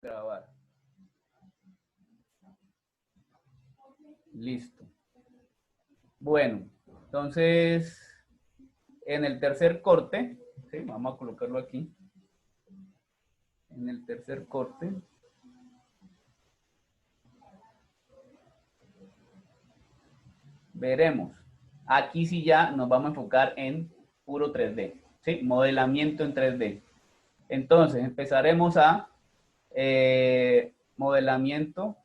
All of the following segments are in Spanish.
Grabar. Listo. Bueno, entonces, en el tercer corte, ¿sí? Vamos a colocarlo aquí. En el tercer corte. Veremos. Aquí sí ya nos vamos a enfocar en puro 3D, ¿sí? Modelamiento en 3D. Entonces, empezaremos a modelamiento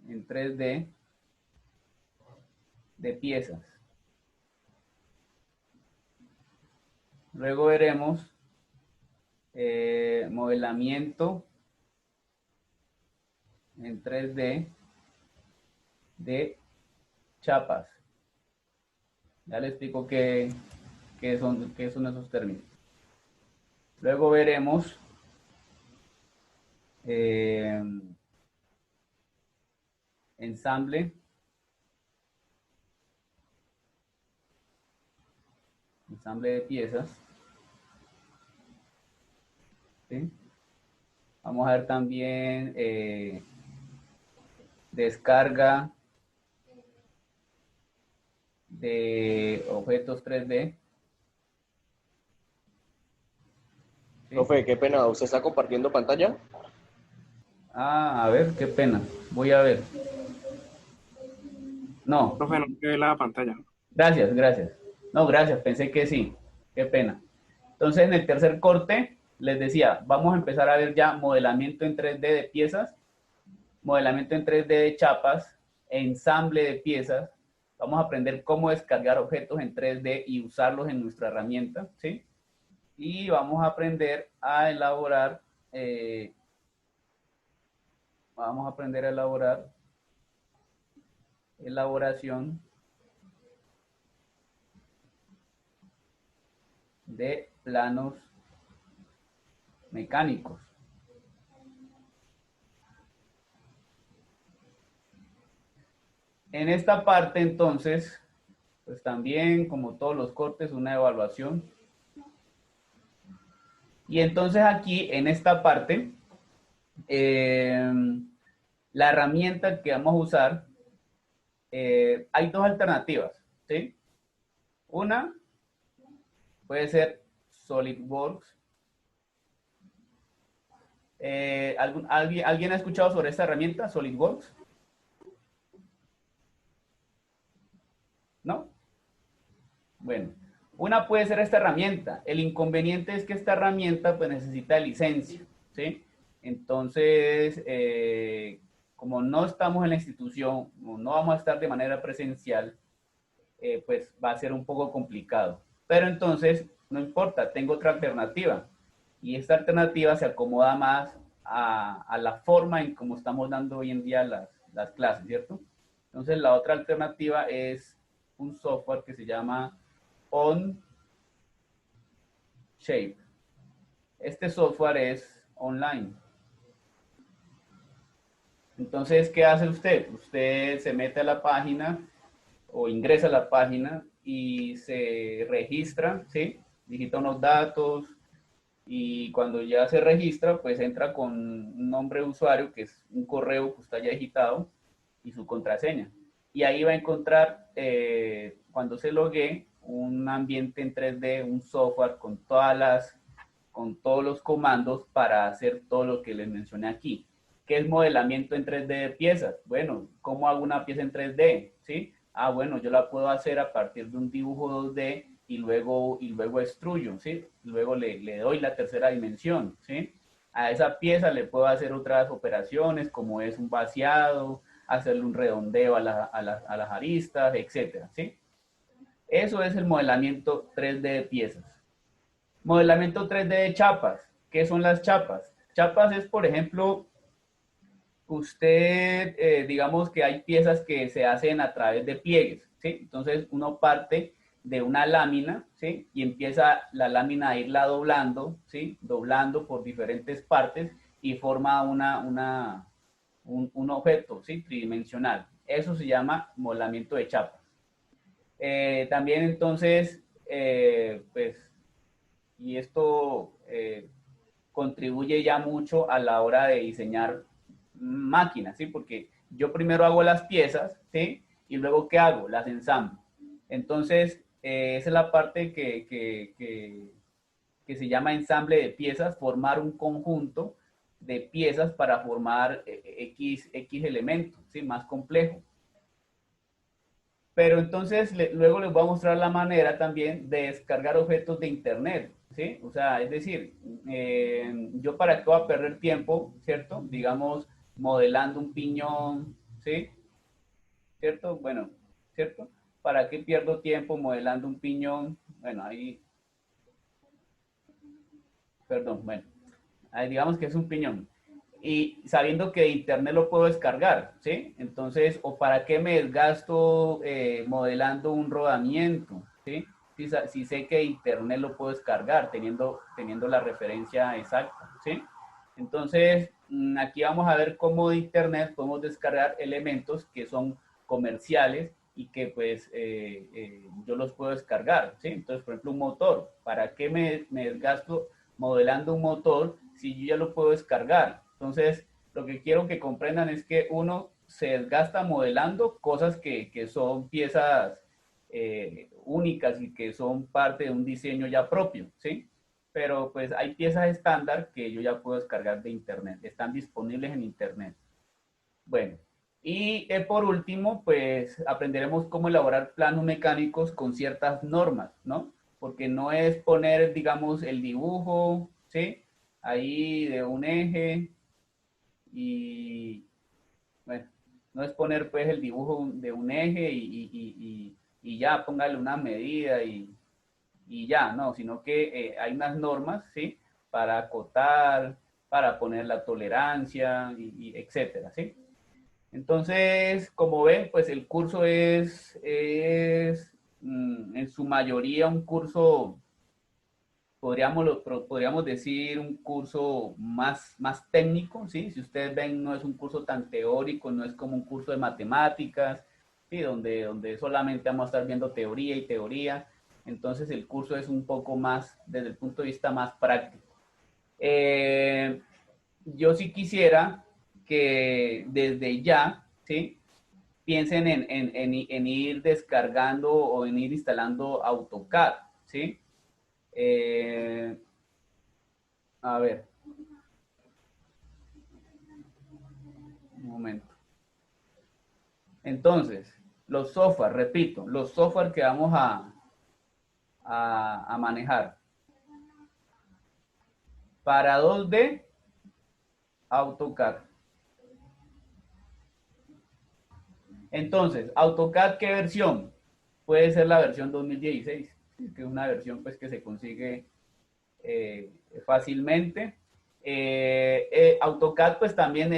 en 3D de piezas. Luego veremos modelamiento en 3D de chapas. Ya le explico qué son esos términos. Luego veremos ensamble de piezas. ¿Sí? Vamos a ver también descarga de objetos 3D. ¿Sí? Profe, qué pena, ¿usted está compartiendo pantalla? Ah, a ver, qué pena. Voy a ver. No. Profe, no ve la pantalla. Gracias, gracias. No, gracias, pensé que sí. Qué pena. Entonces, en el tercer corte, les decía, vamos a empezar a ver ya modelamiento en 3D de piezas, modelamiento en 3D de chapas, ensamble de piezas. Vamos a aprender cómo descargar objetos en 3D y usarlos en nuestra herramienta, ¿sí? Y vamos a aprender a elaborar, elaboración de planos mecánicos. En esta parte, entonces, pues también, como todos los cortes, una evaluación. Y entonces aquí, en esta parte, la herramienta que vamos a usar, hay dos alternativas, ¿sí? Una puede ser SolidWorks. ¿Alguien ha escuchado sobre esta herramienta, SolidWorks? ¿No? Bueno, una puede ser esta herramienta. El inconveniente es que esta herramienta pues necesita licencia, ¿sí? Entonces, como no estamos en la institución, no vamos a estar de manera presencial, pues va a ser un poco complicado. Pero entonces, no importa, tengo otra alternativa. Y esta alternativa se acomoda más a la forma en cómo estamos dando hoy en día las clases, ¿cierto? Entonces, la otra alternativa es un software que se llama OnShape. Este software es online. Entonces, ¿qué hace usted? Usted se mete a la página o ingresa a la página y se registra, ¿sí? Digita unos datos y cuando ya se registra, pues entra con un nombre de usuario, que es un correo que usted haya digitado, y su contraseña. Y ahí va a encontrar, cuando se logue, un ambiente en 3D, un software con todos los comandos para hacer todo lo que les mencioné aquí. ¿Qué es modelamiento en 3D de piezas? Bueno, ¿cómo hago una pieza en 3D? ¿Sí? Ah, bueno, yo la puedo hacer a partir de un dibujo 2D y luego extruyo, ¿sí? Luego le doy la tercera dimensión, ¿sí? A esa pieza le puedo hacer otras operaciones, como es un vaciado, hacerle un redondeo a las aristas, etcétera, ¿sí? Eso es el modelamiento 3D de piezas. Modelamiento 3D de chapas. ¿Qué son las chapas? Chapas es, por ejemplo, usted, digamos que hay piezas que se hacen a través de pliegues, ¿sí? Entonces uno parte de una lámina, ¿sí? Y empieza la lámina a irla doblando, ¿sí? Doblando por diferentes partes y forma un objeto, ¿sí? Tridimensional. Eso se llama modelamiento de chapas. También entonces, pues y esto contribuye ya mucho a la hora de diseñar máquinas, ¿sí? Porque yo primero hago las piezas, ¿sí? Y luego, ¿qué hago? Las ensamblo. Entonces, esa es la parte que se llama ensamble de piezas, formar un conjunto de piezas para formar X elementos, ¿sí? Más complejo. Pero entonces luego les voy a mostrar la manera también de descargar objetos de internet, ¿sí? O sea, es decir, yo para qué voy a perder tiempo, ¿cierto? Digamos, modelando un piñón, ¿sí? ¿Cierto? Bueno, ¿cierto? ¿Para qué pierdo tiempo modelando un piñón? Bueno, ahí, perdón, bueno, ahí digamos que es un piñón. Y sabiendo que de internet lo puedo descargar, ¿sí? Entonces, ¿o para qué me desgasto modelando un rodamiento, ¿sí? Si sé que de internet lo puedo descargar teniendo la referencia exacta, ¿sí? Entonces, aquí vamos a ver cómo de internet podemos descargar elementos que son comerciales y que pues yo los puedo descargar, ¿sí? Entonces, por ejemplo, un motor, ¿para qué me desgasto modelando un motor si yo ya lo puedo descargar? Entonces, lo que quiero que comprendan es que uno se desgasta modelando cosas que son piezas únicas y que son parte de un diseño ya propio, ¿sí? Pero pues hay piezas estándar que yo ya puedo descargar de internet, están disponibles en internet. Bueno, y por último, pues aprenderemos cómo elaborar planos mecánicos con ciertas normas, ¿no? Porque no es poner, digamos, el dibujo, ¿sí? Ahí de un eje y, bueno, no es poner pues el dibujo de un eje y ya, póngale una medida y ya, no, sino que hay unas normas, ¿sí? Para acotar, para poner la tolerancia y etcétera, ¿sí? Entonces, como ven, pues el curso es en su mayoría un curso, podríamos decir, un curso más técnico, ¿sí? Si ustedes ven, no es un curso tan teórico, no es como un curso de matemáticas, ¿sí? Donde solamente vamos a estar viendo teoría y teoría. Entonces, el curso es un poco más, desde el punto de vista más práctico. Eh, yo sí quisiera que desde ya, ¿sí? Piensen en ir descargando o en ir instalando AutoCAD, ¿sí? Eh, a ver, un momento. Entonces, los software, repito, los software que vamos a manejar. Para 2D, AutoCAD. Entonces, AutoCAD, ¿qué versión? Puede ser la versión 2016, que es una versión pues que se consigue fácilmente. AutoCAD pues también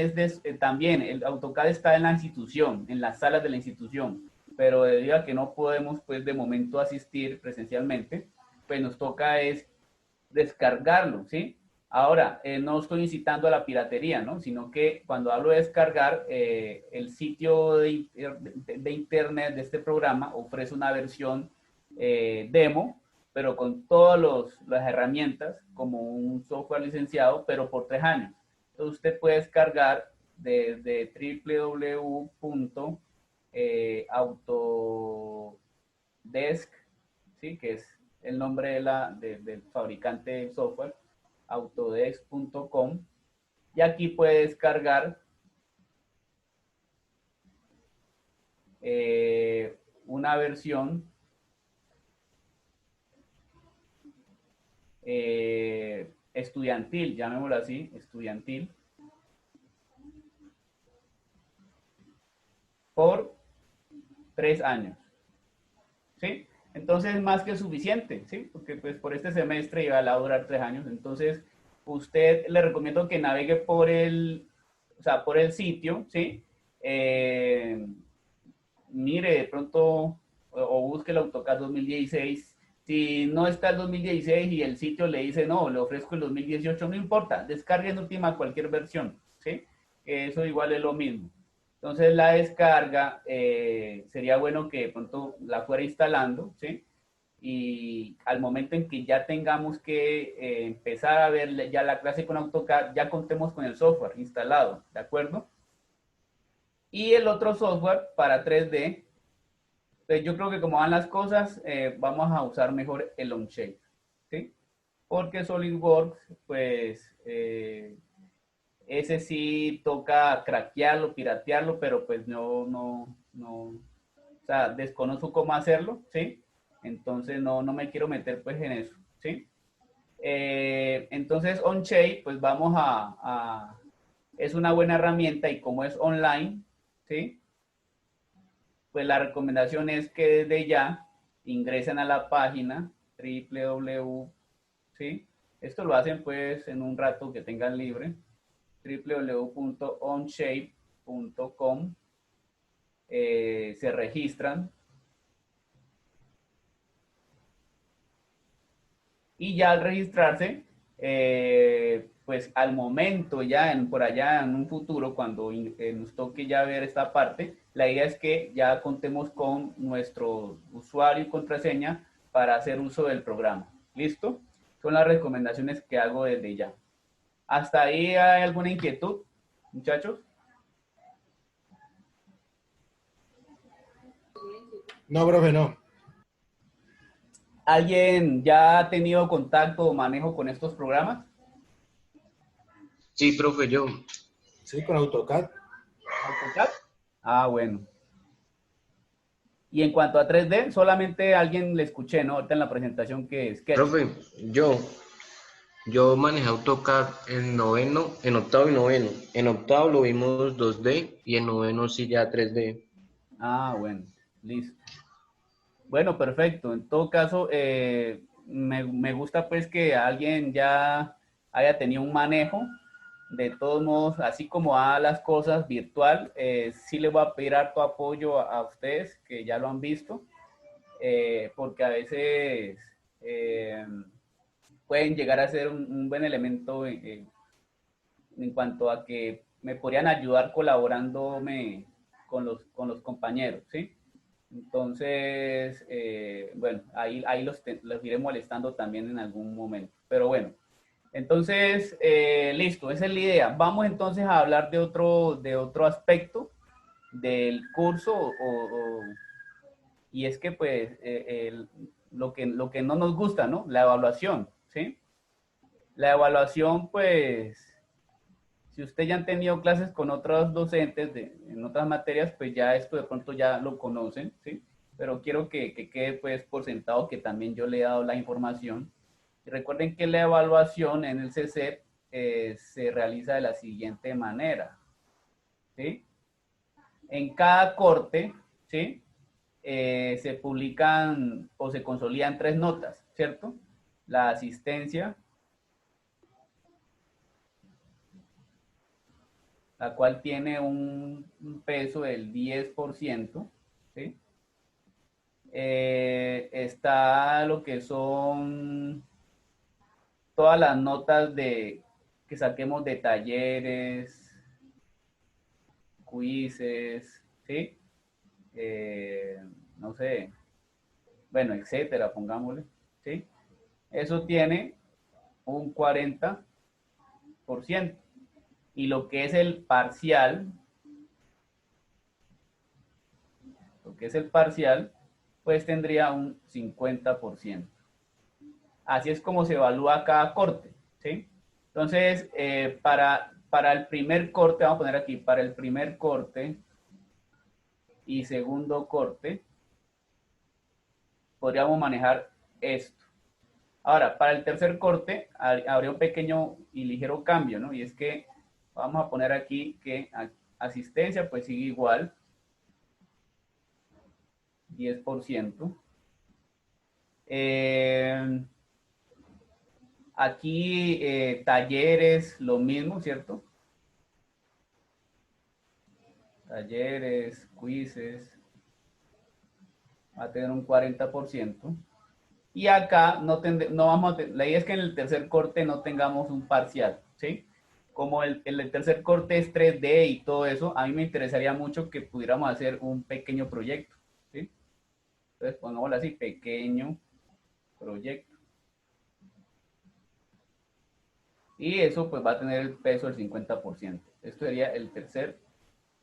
también el AutoCAD está en la institución, en las salas de la institución, pero debido a que no podemos pues de momento asistir presencialmente, pues nos toca es descargarlo, ¿sí? Ahora, no estoy incitando a la piratería, ¿no? Sino que cuando hablo de descargar, el sitio de internet de este programa ofrece una versión demo, pero con todas las herramientas, como un software licenciado, pero por 3 años. Entonces usted puede descargar desde www.autodesk, ¿sí? Que es el nombre del fabricante del software, autodesk.com, y aquí puede descargar una versión estudiantil, llamémoslo así, estudiantil, por 3 años, ¿sí? Entonces, más que suficiente, ¿sí? Porque pues por este semestre iba a durar 3 años, entonces usted le recomiendo que navegue o sea, por el sitio, ¿sí? Mire de pronto o busque el AutoCAD 2016. Si no está el 2016 y el sitio le dice no, le ofrezco el 2018, no importa, descargue en última cualquier versión, ¿sí? Eso igual es lo mismo. Entonces la descarga sería bueno que de pronto la fuera instalando, ¿sí? y al momento en que ya tengamos que empezar a ver ya la clase con AutoCAD, ya contemos con el software instalado, ¿de acuerdo? Y el otro software para 3D, pues yo creo que como van las cosas, vamos a usar mejor el Onshape, ¿sí? Porque SolidWorks, pues, ese sí toca craquearlo, piratearlo, pero pues o sea, desconozco cómo hacerlo, ¿sí? Entonces no me quiero meter pues en eso, ¿sí? Entonces Onshape, pues es una buena herramienta y como es online, ¿sí? Pues la recomendación es que desde ya ingresen a la página www, ¿sí? Esto lo hacen pues en un rato que tengan libre, www.onshape.com, se registran y ya al registrarse, pues al momento ya por allá en un futuro, cuando nos toque ya ver esta parte, la idea es que ya contemos con nuestro usuario y contraseña para hacer uso del programa. ¿Listo? Son las recomendaciones que hago desde ya. ¿Hasta ahí hay alguna inquietud, muchachos? No, profe, no. ¿Alguien ya ha tenido contacto o manejo con estos programas? Sí, profe, yo. Sí, con AutoCAD. ¿AutoCAD? Ah, bueno. Y en cuanto a 3D, solamente a alguien le escuché, ¿no? Ahorita en la presentación que es Sketch. Profe, yo manejé AutoCAD en noveno, en octavo y noveno. En octavo lo vimos 2D y en noveno sí ya 3D. Ah, bueno, listo. Bueno, perfecto. En todo caso, me gusta pues que alguien ya haya tenido un manejo. De todos modos, así como a las cosas virtual, sí le voy a pedir harto apoyo a ustedes que ya lo han visto, porque a veces eh, pueden llegar a ser un buen elemento en cuanto a que me podrían ayudar colaborándome con los compañeros, ¿sí? Entonces, bueno, ahí los iré molestando también en algún momento. Pero bueno, entonces, listo, esa es la idea. Vamos entonces a hablar de otro aspecto del curso y es que pues lo que no nos gusta, ¿no? La evaluación, ¿sí? La evaluación, pues, si usted ya han tenido clases con otros docentes en otras materias, pues ya esto de pronto ya lo conocen, ¿sí? Pero quiero que quede pues por sentado que también yo le he dado la información. Y recuerden que la evaluación en el CCEP se realiza de la siguiente manera, ¿sí? En cada corte, ¿sí? Se publican o se consolidan 3 notas, ¿cierto? La asistencia, la cual tiene un peso del 10%, ¿sí? Está lo que son todas las notas que saquemos de talleres, quizzes, ¿sí? No sé, bueno, etcétera, pongámosle, ¿sí? Eso tiene un 40%. Y lo que es el parcial, pues tendría un 50%. Así es como se evalúa cada corte, ¿sí? Entonces, para el primer corte, vamos a poner aquí, para el primer corte y segundo corte, podríamos manejar esto. Ahora, para el tercer corte, habría un pequeño y ligero cambio, ¿no? Y es que vamos a poner aquí que asistencia pues sigue igual, 10%. Aquí talleres, lo mismo, ¿cierto? Talleres, quizzes, va a tener un 40%. Y acá no vamos a la idea es que en el tercer corte no tengamos un parcial, ¿sí? Como el tercer corte es 3D y todo eso, a mí me interesaría mucho que pudiéramos hacer un pequeño proyecto, ¿sí? Entonces pongámoslo así, pequeño proyecto. Y eso pues va a tener el peso del 50%. Esto sería el tercer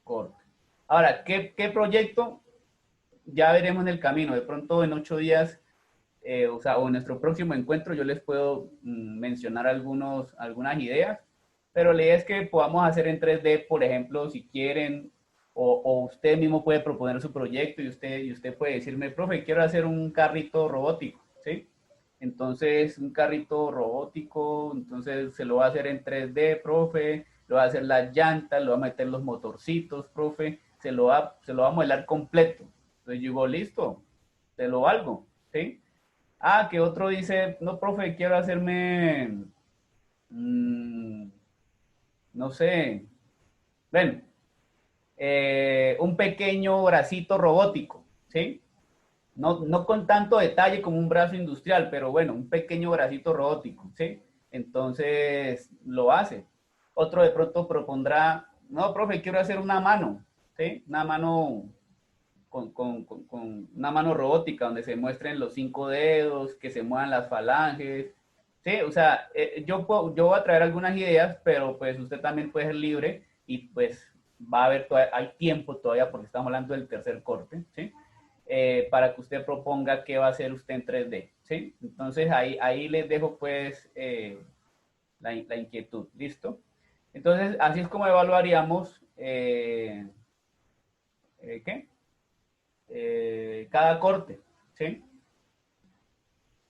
corte. Ahora, ¿qué proyecto? Ya veremos en el camino. De pronto en 8 días, o en nuestro próximo encuentro, yo les puedo mencionar algunas ideas, pero la idea es que podamos hacer en 3D, por ejemplo, si quieren, o usted mismo puede proponer su proyecto y usted puede decirme, profe, quiero hacer un carrito robótico, ¿sí? Entonces, un carrito robótico, entonces se lo va a hacer en 3D, profe, lo va a hacer las llantas, lo va a meter los motorcitos, profe, se lo va a modelar completo. Entonces yo digo, listo, te lo valgo, ¿sí? Ah, que otro dice, no, profe, quiero hacerme, no sé, bueno, un pequeño bracito robótico, ¿sí? No con tanto detalle como un brazo industrial, pero bueno, un pequeño bracito robótico, ¿sí? Entonces lo hace. Otro de pronto propondrá, no, profe, quiero hacer una mano, ¿sí? Una mano con una mano robótica donde se muestren los 5 dedos, que se muevan las falanges, ¿sí? O sea, yo voy a traer algunas ideas, pero pues usted también puede ser libre y pues va a haber, hay tiempo todavía porque estamos hablando del tercer corte, ¿sí? Para que usted proponga qué va a hacer usted en 3D, ¿sí? Entonces ahí les dejo pues la inquietud, ¿listo? Entonces así es como evaluaríamos ¿qué? Cada corte, ¿sí?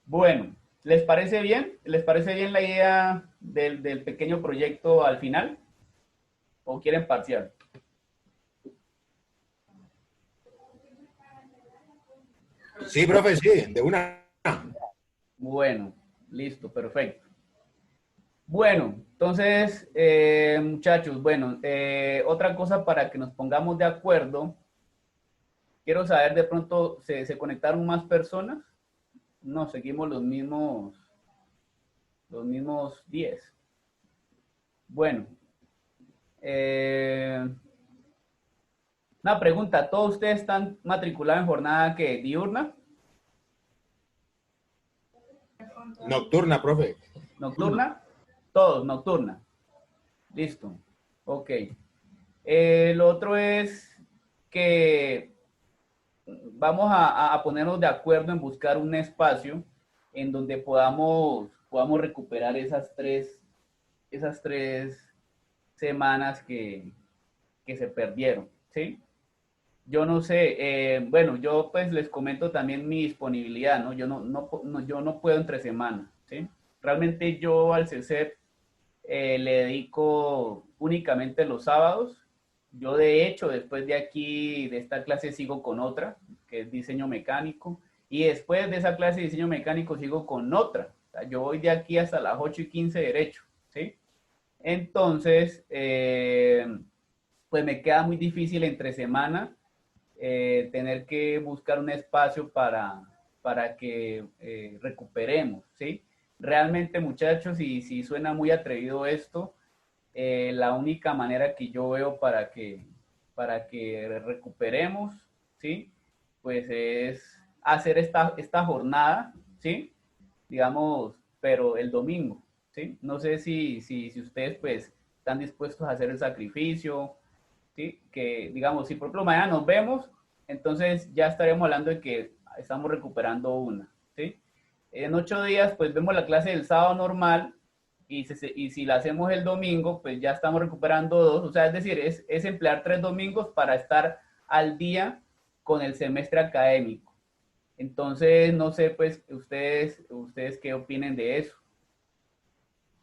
Bueno, ¿les parece bien? ¿Les parece bien la idea del pequeño proyecto al final? ¿O quieren parcial? Sí, profe, sí, de una. Bueno, listo, perfecto. Bueno, entonces, muchachos, bueno, otra cosa para que nos pongamos de acuerdo, quiero saber de pronto, ¿se conectaron más personas? No, seguimos los mismos 10. Bueno, una pregunta, ¿todos ustedes están matriculados en jornada que diurna, Nocturna, profe. nocturna? Todos, nocturna. Listo. Ok. Lo otro es que vamos a ponernos de acuerdo en buscar un espacio en donde podamos recuperar esas tres semanas que se perdieron, ¿sí? Yo no sé, bueno, yo pues les comento también mi disponibilidad, ¿no? Yo no puedo entre semana, ¿sí? Realmente yo al CECEP le dedico únicamente los sábados. Yo de hecho, después de aquí, de esta clase, sigo con otra, que es diseño mecánico, y después de esa clase de diseño mecánico sigo con otra. O sea, yo voy de aquí hasta las 8:15 derecho, ¿sí? Entonces, pues me queda muy difícil entre semana tener que buscar un espacio para que recuperemos, ¿sí? Realmente, muchachos, y si suena muy atrevido esto, la única manera que yo veo para que recuperemos, ¿sí? Pues es hacer esta jornada, ¿sí? Digamos, pero el domingo, ¿sí? No sé si ustedes pues están dispuestos a hacer el sacrificio, ¿sí? Que digamos, si por ejemplo mañana nos vemos, entonces ya estaremos hablando de que estamos recuperando una, ¿sí? En 8 días pues vemos la clase del sábado normal y si la hacemos el domingo, pues ya estamos recuperando dos, o sea, es decir, es emplear 3 domingos para estar al día con el semestre académico. Entonces, no sé, pues, ustedes qué opinen de eso.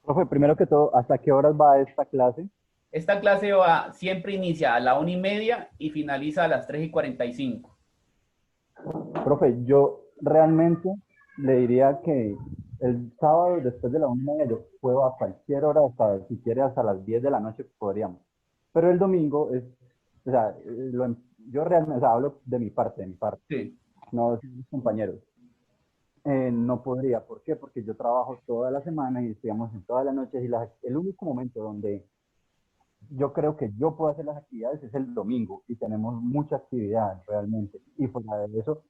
Profe, primero que todo, ¿hasta qué horas va esta clase? Esta clase siempre inicia a la 1:30 y finaliza a las 3:45. Profe, yo realmente le diría que el sábado después de la 1:30 yo puedo a cualquier hora, hasta si quiere hasta las 10 de la noche podríamos. Pero el domingo es, o sea, yo realmente, o sea, hablo de mi parte, Sí. no de mis compañeros. No podría, ¿por qué? Porque yo trabajo toda la semana y estudiamos en todas las noches y el único momento donde yo creo que yo puedo hacer las actividades es el domingo y tenemos mucha actividad realmente. Y fuera de eso,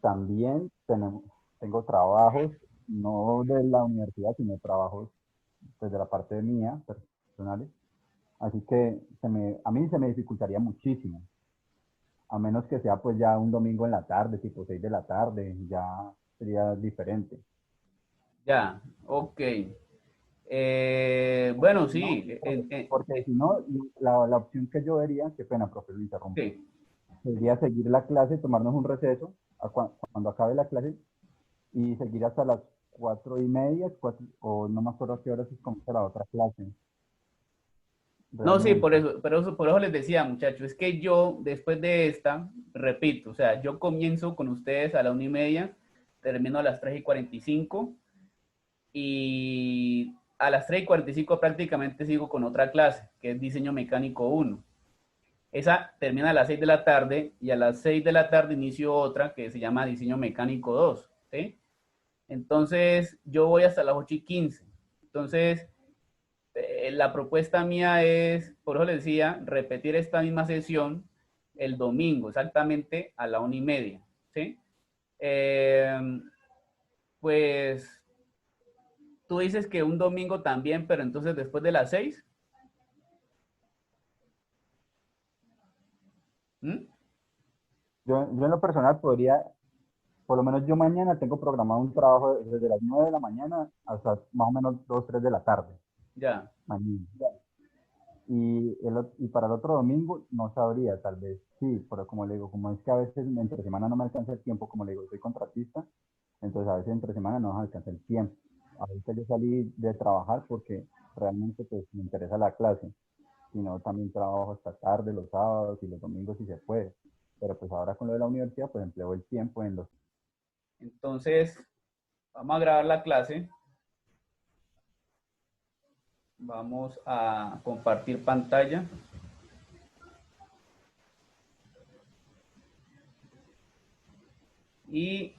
también tenemos, tengo trabajos, no de la universidad, sino trabajos desde la parte mía, personales. Así que a mí se me dificultaría muchísimo, a menos que sea pues ya un domingo en la tarde, tipo 6 de la tarde, ya sería diferente. Ya, ok. Bueno, Si no, sí, porque si no, la opción que yo vería, qué pena, profe, lo interrumpo, sí. sería seguir la clase, tomarnos un receso cuando acabe la clase y seguir hasta las 4:30, o no me acuerdo a qué horas es comienza la otra clase, No, sí, por realmente. eso, por eso les decía, muchachos, es que yo, después de esta, repito, o sea, yo comienzo con ustedes a la 1:30, termino a las 3:45 y a las 3:45 prácticamente sigo con otra clase, que es diseño mecánico 1. Esa termina a las 6 de la tarde y a las 6 de la tarde inicio otra que se llama diseño mecánico 2, ¿sí? Entonces, yo voy hasta las 8:15. Entonces, la propuesta mía es, por eso les decía, repetir esta misma sesión el domingo, exactamente a la 1:30, ¿sí? Eh, pues tú dices que un domingo también, pero entonces después de las 6. ¿Mm? Yo en lo personal podría, por lo menos yo mañana tengo programado un trabajo desde las 9 de la mañana hasta más o menos 2, 3 de la tarde. Ya. Mañana. Y para el otro domingo no sabría, tal vez sí, pero como le digo, como es que a veces entre semana no me alcanza el tiempo, como le digo, soy contratista, entonces a veces entre semana no me alcanza el tiempo. Ahorita yo salí de trabajar porque realmente pues me interesa la clase, sino también trabajo hasta tarde los sábados y los domingos si se puede. Pero pues ahora con lo de la universidad pues empleo el tiempo en los... Entonces, vamos a grabar la clase. Vamos a compartir pantalla. Y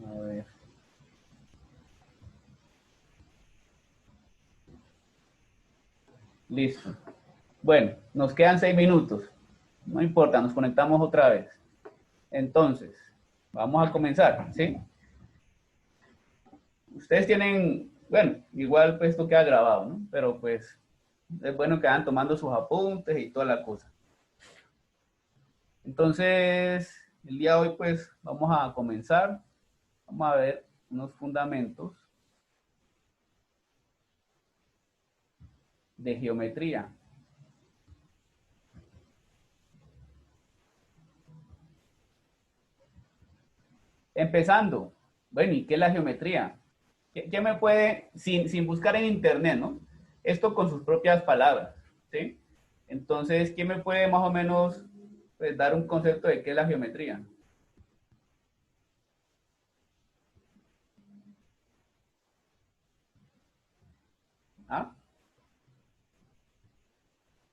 a ver. Listo. Bueno, nos quedan 6 minutos. No importa, nos conectamos otra vez. Entonces, vamos a comenzar, ¿sí? Ustedes tienen, bueno, igual pues esto queda grabado, ¿no? Pero pues es bueno que vayan tomando sus apuntes y toda la cosa. Entonces, el día de hoy pues vamos a comenzar. Vamos a ver unos fundamentos de geometría. Empezando, bueno, ¿y qué es la geometría? ¿Qué me puede, sin buscar en internet, ¿no? Esto con sus propias palabras, ¿sí? Entonces, ¿quién me puede más o menos pues, dar un concepto de qué es la geometría? ¿Ah?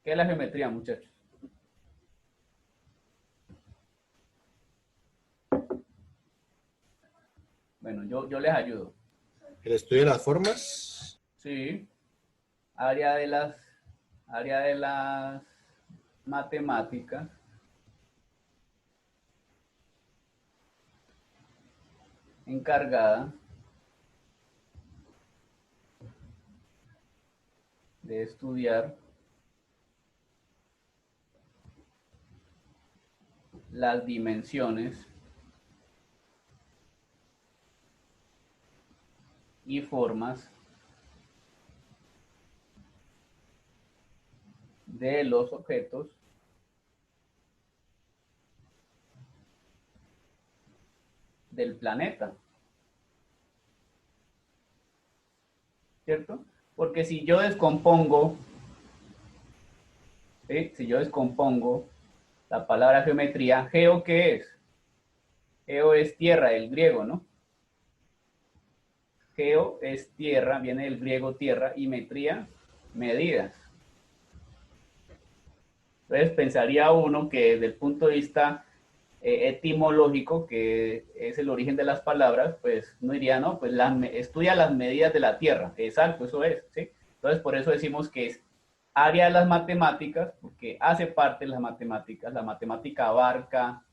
¿Qué es la geometría, muchachos? Bueno, yo les ayudo. El estudio de las formas. Sí, área de las, área de las matemáticas, encargada de estudiar las dimensiones y formas de los objetos del planeta, ¿cierto? Porque si yo descompongo, ¿sí? Si yo descompongo la palabra geometría, ¿geo qué es? Geo es tierra, del griego, ¿no? Geo es tierra, viene del griego tierra, y metría, medidas. Entonces pensaría uno que desde el punto de vista etimológico, que es el origen de las palabras, pues no diría, no, pues estudia las medidas de la tierra. Exacto, eso es, ¿sí? Entonces por eso decimos que es área de las matemáticas, porque hace parte de las matemáticas. La matemática abarca,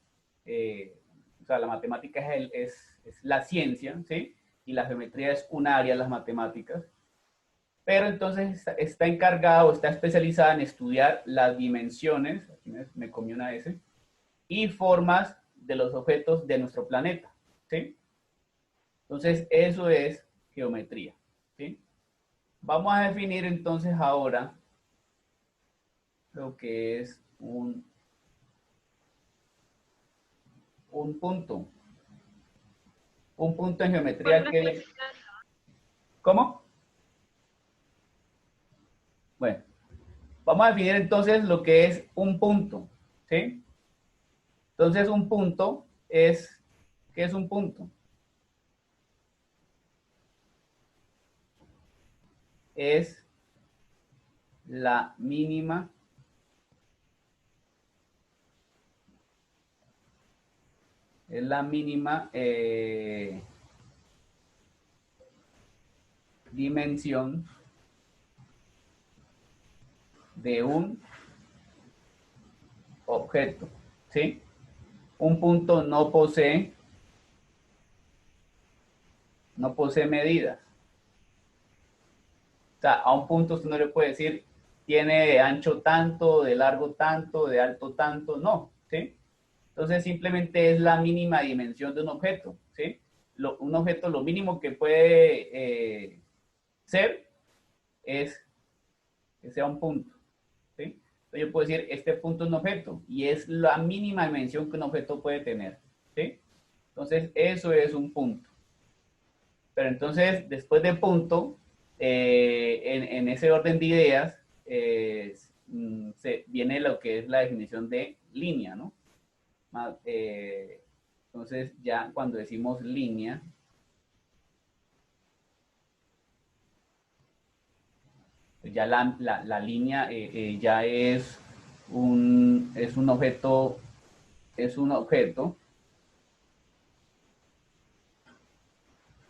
o sea, la matemática es la ciencia, ¿sí? Y la geometría es un área de las matemáticas. Pero entonces está encargada o está especializada en estudiar las dimensiones, aquí me comí una S, y formas de los objetos de nuestro planeta, ¿sí? Entonces, eso es geometría, ¿sí? Vamos a definir entonces ahora lo que es un punto. Un punto en geometría que... ¿Cómo? Bueno, vamos a definir entonces lo que es un punto, ¿sí? Entonces, un punto es... ¿Qué es un punto? Es la mínima dimensión de un objeto, ¿sí? Un punto no posee medidas. O sea, a un punto usted no le puede decir tiene de ancho tanto, de largo tanto, de alto tanto, no, ¿sí? Entonces simplemente es la mínima dimensión de un objeto, ¿sí? Un objeto lo mínimo que puede ser es que sea un punto, ¿sí? Entonces yo puedo decir este punto es un objeto y es la mínima dimensión que un objeto puede tener, ¿sí? Entonces eso es un punto. Pero entonces, después de punto, en ese orden de ideas, viene lo que es la definición de línea, ¿no? Entonces, ya cuando decimos línea, pues ya la línea ya es un objeto,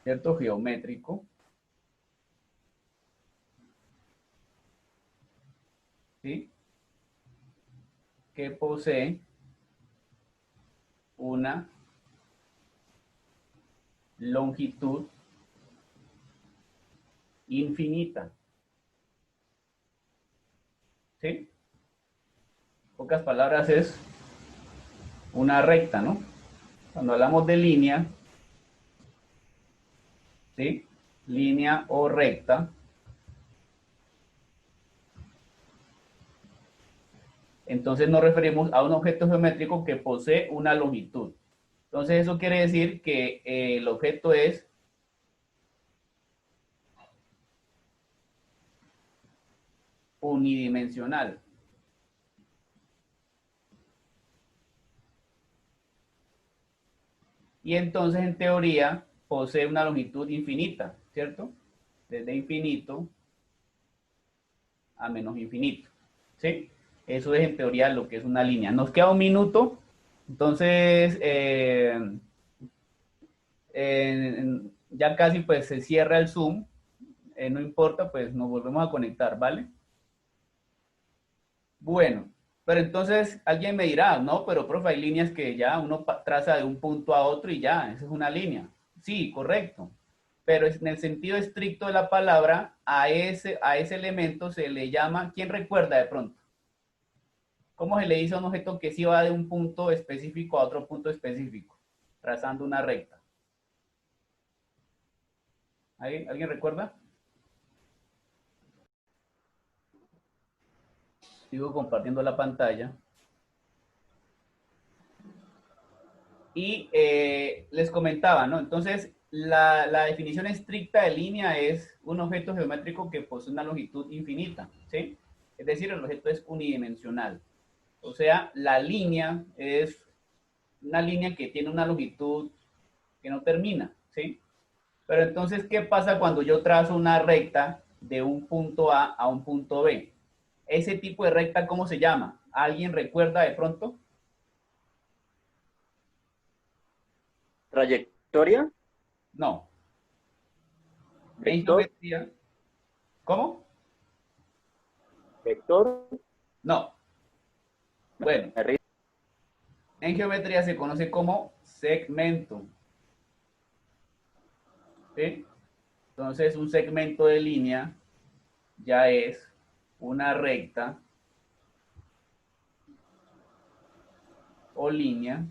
¿cierto? Geométrico, ¿sí? Que posee una longitud infinita, ¿sí? En pocas palabras es una recta, ¿no? Cuando hablamos de línea, ¿sí? Línea o recta, entonces nos referimos a un objeto geométrico que posee una longitud. Entonces eso quiere decir que el objeto es unidimensional. Y entonces en teoría posee una longitud infinita, ¿cierto? Desde infinito a menos infinito, ¿sí? Eso es en teoría lo que es una línea. Nos queda un minuto, entonces ya casi pues se cierra el Zoom, no importa, pues nos volvemos a conectar, ¿vale? Bueno, pero entonces alguien me dirá, no, pero profe, hay líneas que ya uno traza de un punto a otro y ya, esa es una línea. Sí, correcto. Pero en el sentido estricto de la palabra, a ese elemento se le llama, ¿quién recuerda de pronto? ¿Cómo se le dice a un objeto que sí va de un punto específico a otro punto específico, trazando una recta? ¿Alguien recuerda? Sigo compartiendo la pantalla. Y les comentaba, ¿no? Entonces, la definición estricta de línea es un objeto geométrico que posee una longitud infinita, ¿sí? Es decir, el objeto es unidimensional. O sea, la línea es una línea que tiene una longitud que no termina, ¿sí? Pero entonces, ¿qué pasa cuando yo trazo una recta de un punto A un punto B? Ese tipo de recta, ¿cómo se llama? ¿Alguien recuerda de pronto? Trayectoria, No. En vector, geometría, ¿cómo? Vector. No. Bueno, Me rindo. en geometría se conoce como segmento. ¿Sí? Entonces, un segmento de línea ya es una recta o línea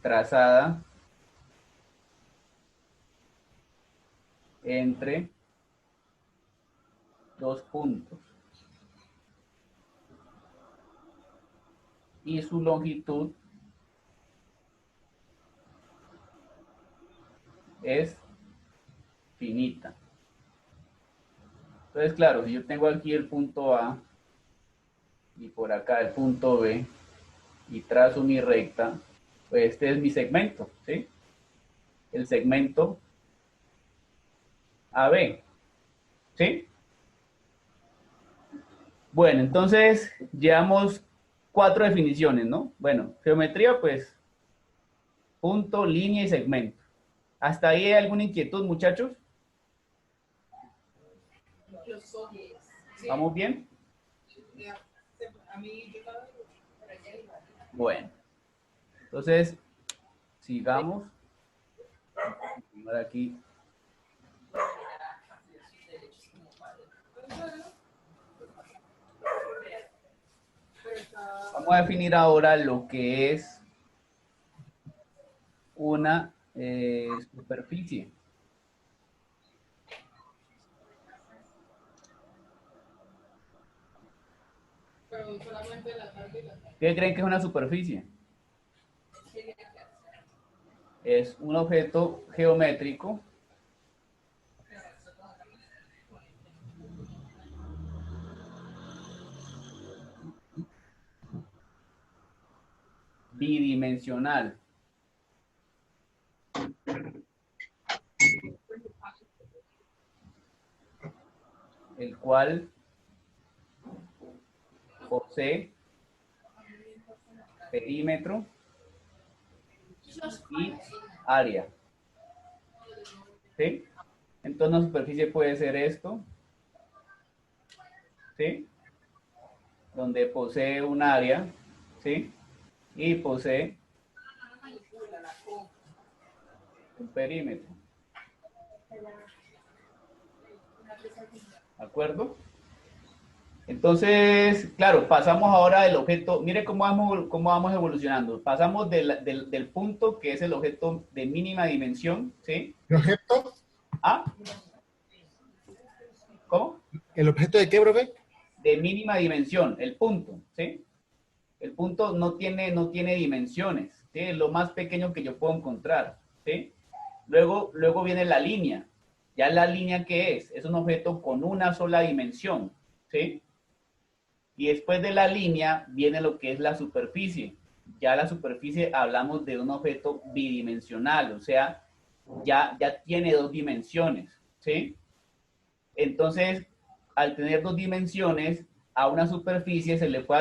trazada entre dos puntos y su longitud es finita. Entonces, claro, si yo tengo aquí el punto A y por acá el punto B y trazo mi recta, pues este es mi segmento, ¿sí? El segmento AB, ¿sí? Bueno, entonces llevamos 4 definiciones, ¿no? Bueno, geometría, pues, punto, línea y segmento. ¿Hasta ahí hay alguna inquietud, muchachos? ¿Vamos bien? Bueno, entonces, sigamos. Ahora aquí. Vamos a definir ahora lo que es una superficie. ¿Qué creen que es una superficie? Es un objeto geométrico bidimensional, el cual posee perímetro y área. ¿Sí? Entonces una superficie puede ser esto, ¿sí? Donde posee un área, ¿sí? Y posee un perímetro. ¿De acuerdo? Entonces, claro, pasamos ahora del objeto, mire cómo vamos evolucionando. Pasamos del punto, que es el objeto de mínima dimensión, ¿sí? ¿El objeto? ¿A? ¿Cómo? ¿El objeto de qué, profe? De mínima dimensión, el punto, ¿sí? El punto no tiene dimensiones, ¿sí? Es lo más pequeño que yo puedo encontrar, ¿sí? Luego viene la línea. ¿Ya la línea qué es? Es un objeto con una sola dimensión, ¿sí? Y después de la línea viene lo que es la superficie. Ya la superficie hablamos de un objeto bidimensional, o sea, ya tiene dos dimensiones, ¿sí? Entonces, al tener dos dimensiones, a una superficie se le puede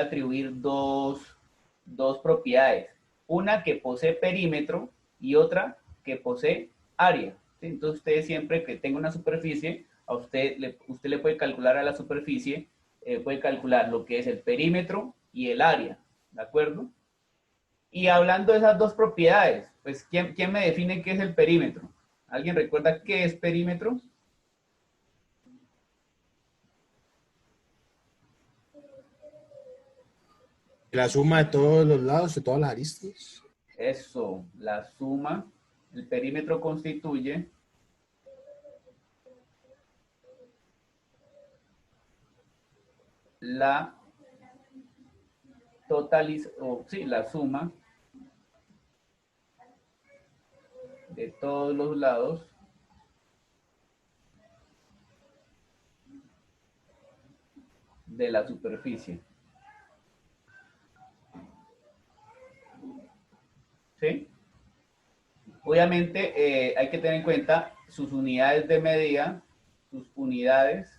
atribuir dos propiedades. Una que posee perímetro y otra que posee área. ¿Sí? Entonces, usted siempre que tenga una superficie, usted le puede calcular a la superficie, puede calcular lo que es el perímetro y el área. ¿De acuerdo? Y hablando de esas dos propiedades, pues, ¿quién me define qué es el perímetro? ¿Alguien recuerda qué es perímetro? La suma de todos los lados, de todas las aristas. Eso, la suma, el perímetro constituye la la suma de todos los lados de la superficie. ¿Sí? Obviamente hay que tener en cuenta sus unidades de medida, sus unidades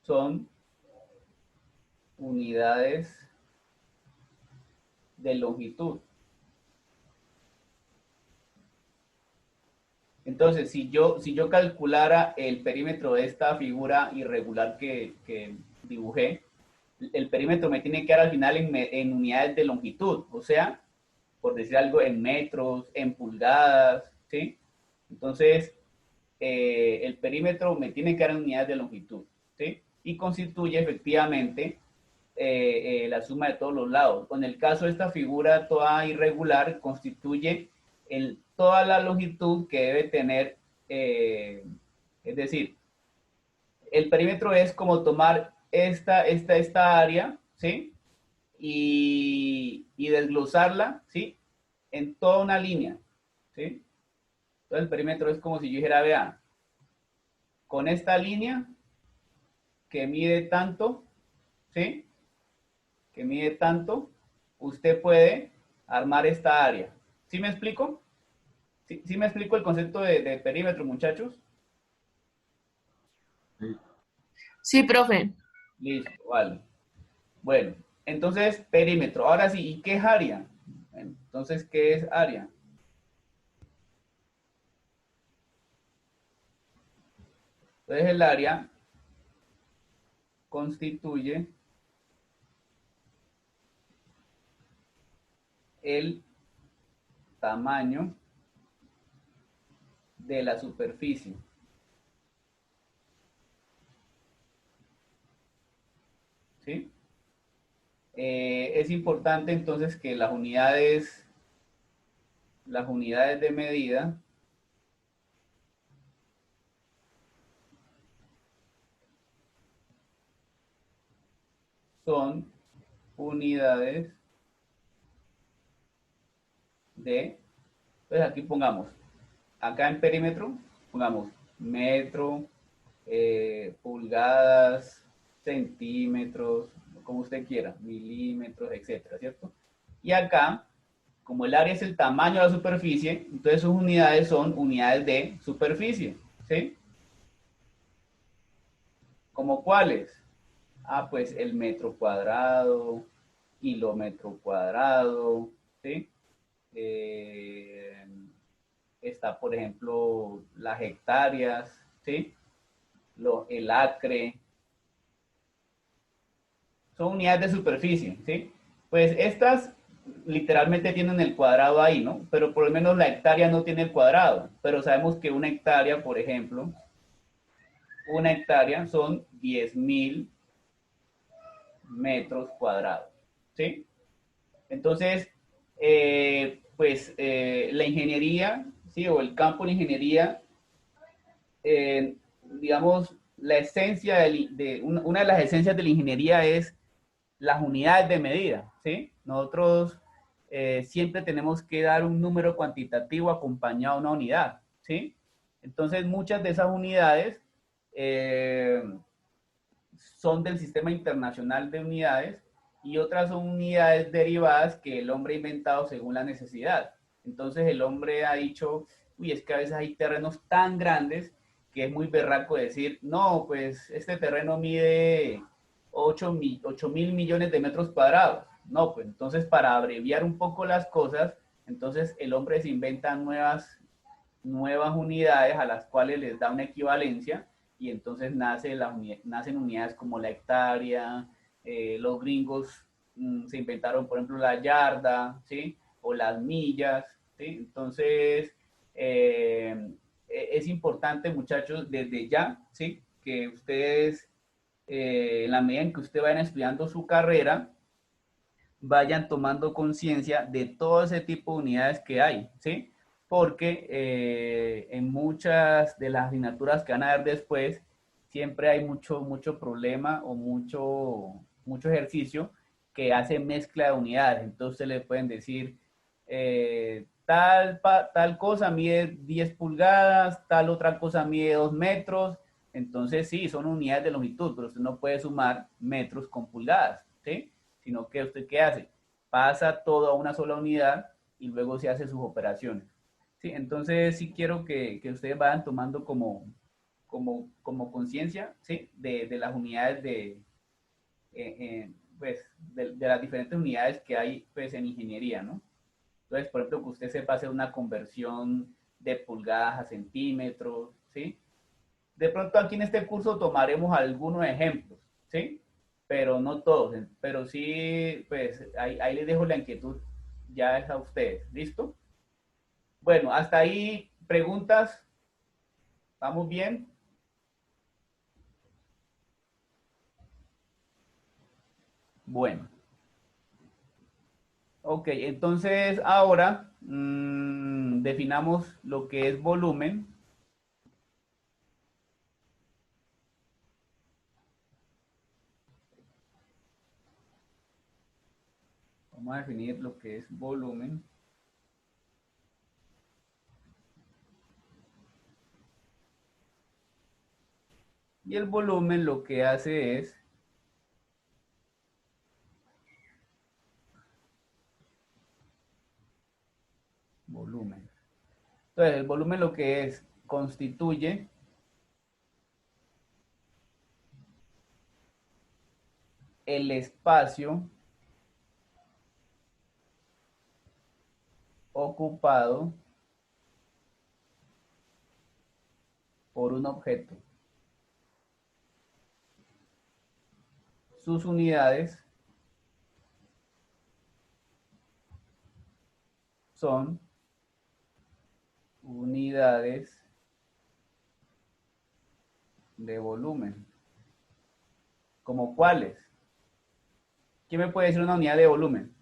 son unidades de longitud. Entonces, si yo calculara el perímetro de esta figura irregular que dibujé, el perímetro me tiene que dar al final en unidades de longitud, o sea, por decir algo, en metros, en pulgadas, ¿sí? Entonces, el perímetro me tiene que dar en unidades de longitud, ¿sí? Y constituye efectivamente la suma de todos los lados. En el caso de esta figura toda irregular, constituye toda la longitud que debe tener, es decir, el perímetro es como tomar esta área, ¿sí? Y desglosarla, ¿sí? En toda una línea, ¿sí? Entonces el perímetro es como si yo dijera, vea, con esta línea que mide tanto, ¿sí? Que mide tanto, usted puede armar esta área. ¿Sí me explico? ¿Sí me explico el concepto de perímetro, muchachos? Sí, profe. Listo, vale. Bueno, entonces perímetro. Ahora sí, ¿y qué es área? Entonces, ¿qué es área? Entonces el área constituye el tamaño de la superficie. ¿Sí? Es importante entonces que las unidades de medida son unidades de, entonces aquí pongamos, acá en perímetro, pongamos metro, pulgadas, centímetros, como usted quiera, milímetros, etcétera, ¿cierto? Y acá, como el área es el tamaño de la superficie, entonces sus unidades son unidades de superficie, ¿sí? ¿Como cuáles? Ah, pues el metro cuadrado, kilómetro cuadrado, ¿sí? Está, por ejemplo, las hectáreas, ¿sí? El acre. Son unidades de superficie, ¿sí? Pues estas literalmente tienen el cuadrado ahí, ¿no? Pero por lo menos la hectárea no tiene el cuadrado. Pero sabemos que una hectárea, por ejemplo, una hectárea son 10.000 metros cuadrados, ¿sí? Entonces, la ingeniería, ¿sí? O el campo de la ingeniería, digamos, la esencia una de las esencias de la ingeniería es las unidades de medida, ¿sí? Nosotros siempre tenemos que dar un número cuantitativo acompañado a una unidad, ¿sí? Entonces, muchas de esas unidades son del Sistema Internacional de Unidades y otras son unidades derivadas que el hombre ha inventado según la necesidad. Entonces, el hombre ha dicho, uy, es que a veces hay terrenos tan grandes que es muy berraco decir, no, pues este terreno mide 8.000 millones de metros cuadrados. No, pues entonces para abreviar un poco las cosas, entonces el hombre se inventa nuevas unidades a las cuales les da una equivalencia y entonces nacen unidades como la hectárea, los gringos se inventaron, por ejemplo, la yarda, ¿sí? O las millas, ¿sí? Entonces, es importante, muchachos, desde ya, ¿sí? Que ustedes, en la medida en que ustedes vayan estudiando su carrera, vayan tomando conciencia de todo ese tipo de unidades que hay, ¿sí? Porque en muchas de las asignaturas que van a ver después, siempre hay mucho problema o mucho ejercicio que hace mezcla de unidades. Entonces le pueden decir, tal cosa mide 10 pulgadas, tal otra cosa mide 2 metros. Entonces sí, son unidades de longitud, pero usted no puede sumar metros con pulgadas, ¿sí? Sino que usted, ¿qué hace? Pasa todo a una sola unidad y luego se hace sus operaciones. ¿Sí? Entonces sí quiero que ustedes vayan tomando como conciencia, ¿sí? De las unidades pues, de las diferentes unidades que hay, pues, en ingeniería, ¿no? Entonces, por ejemplo, que usted sepa hacer una conversión de pulgadas a centímetros, ¿sí? De pronto aquí en este curso tomaremos algunos ejemplos, ¿sí? Pero no todos, pero sí, pues ahí les dejo la inquietud, ya es a ustedes, ¿listo? Bueno, hasta ahí preguntas, ¿vamos bien? Bueno, ok, entonces ahora definamos lo que es volumen. Vamos a definir lo que es volumen. Y el volumen lo que hace es volumen. Entonces, el volumen lo que es constituye el espacio ocupado por un objeto. Sus unidades son unidades de volumen. ¿Como cuáles? ¿Quién me puede decir una unidad de volumen?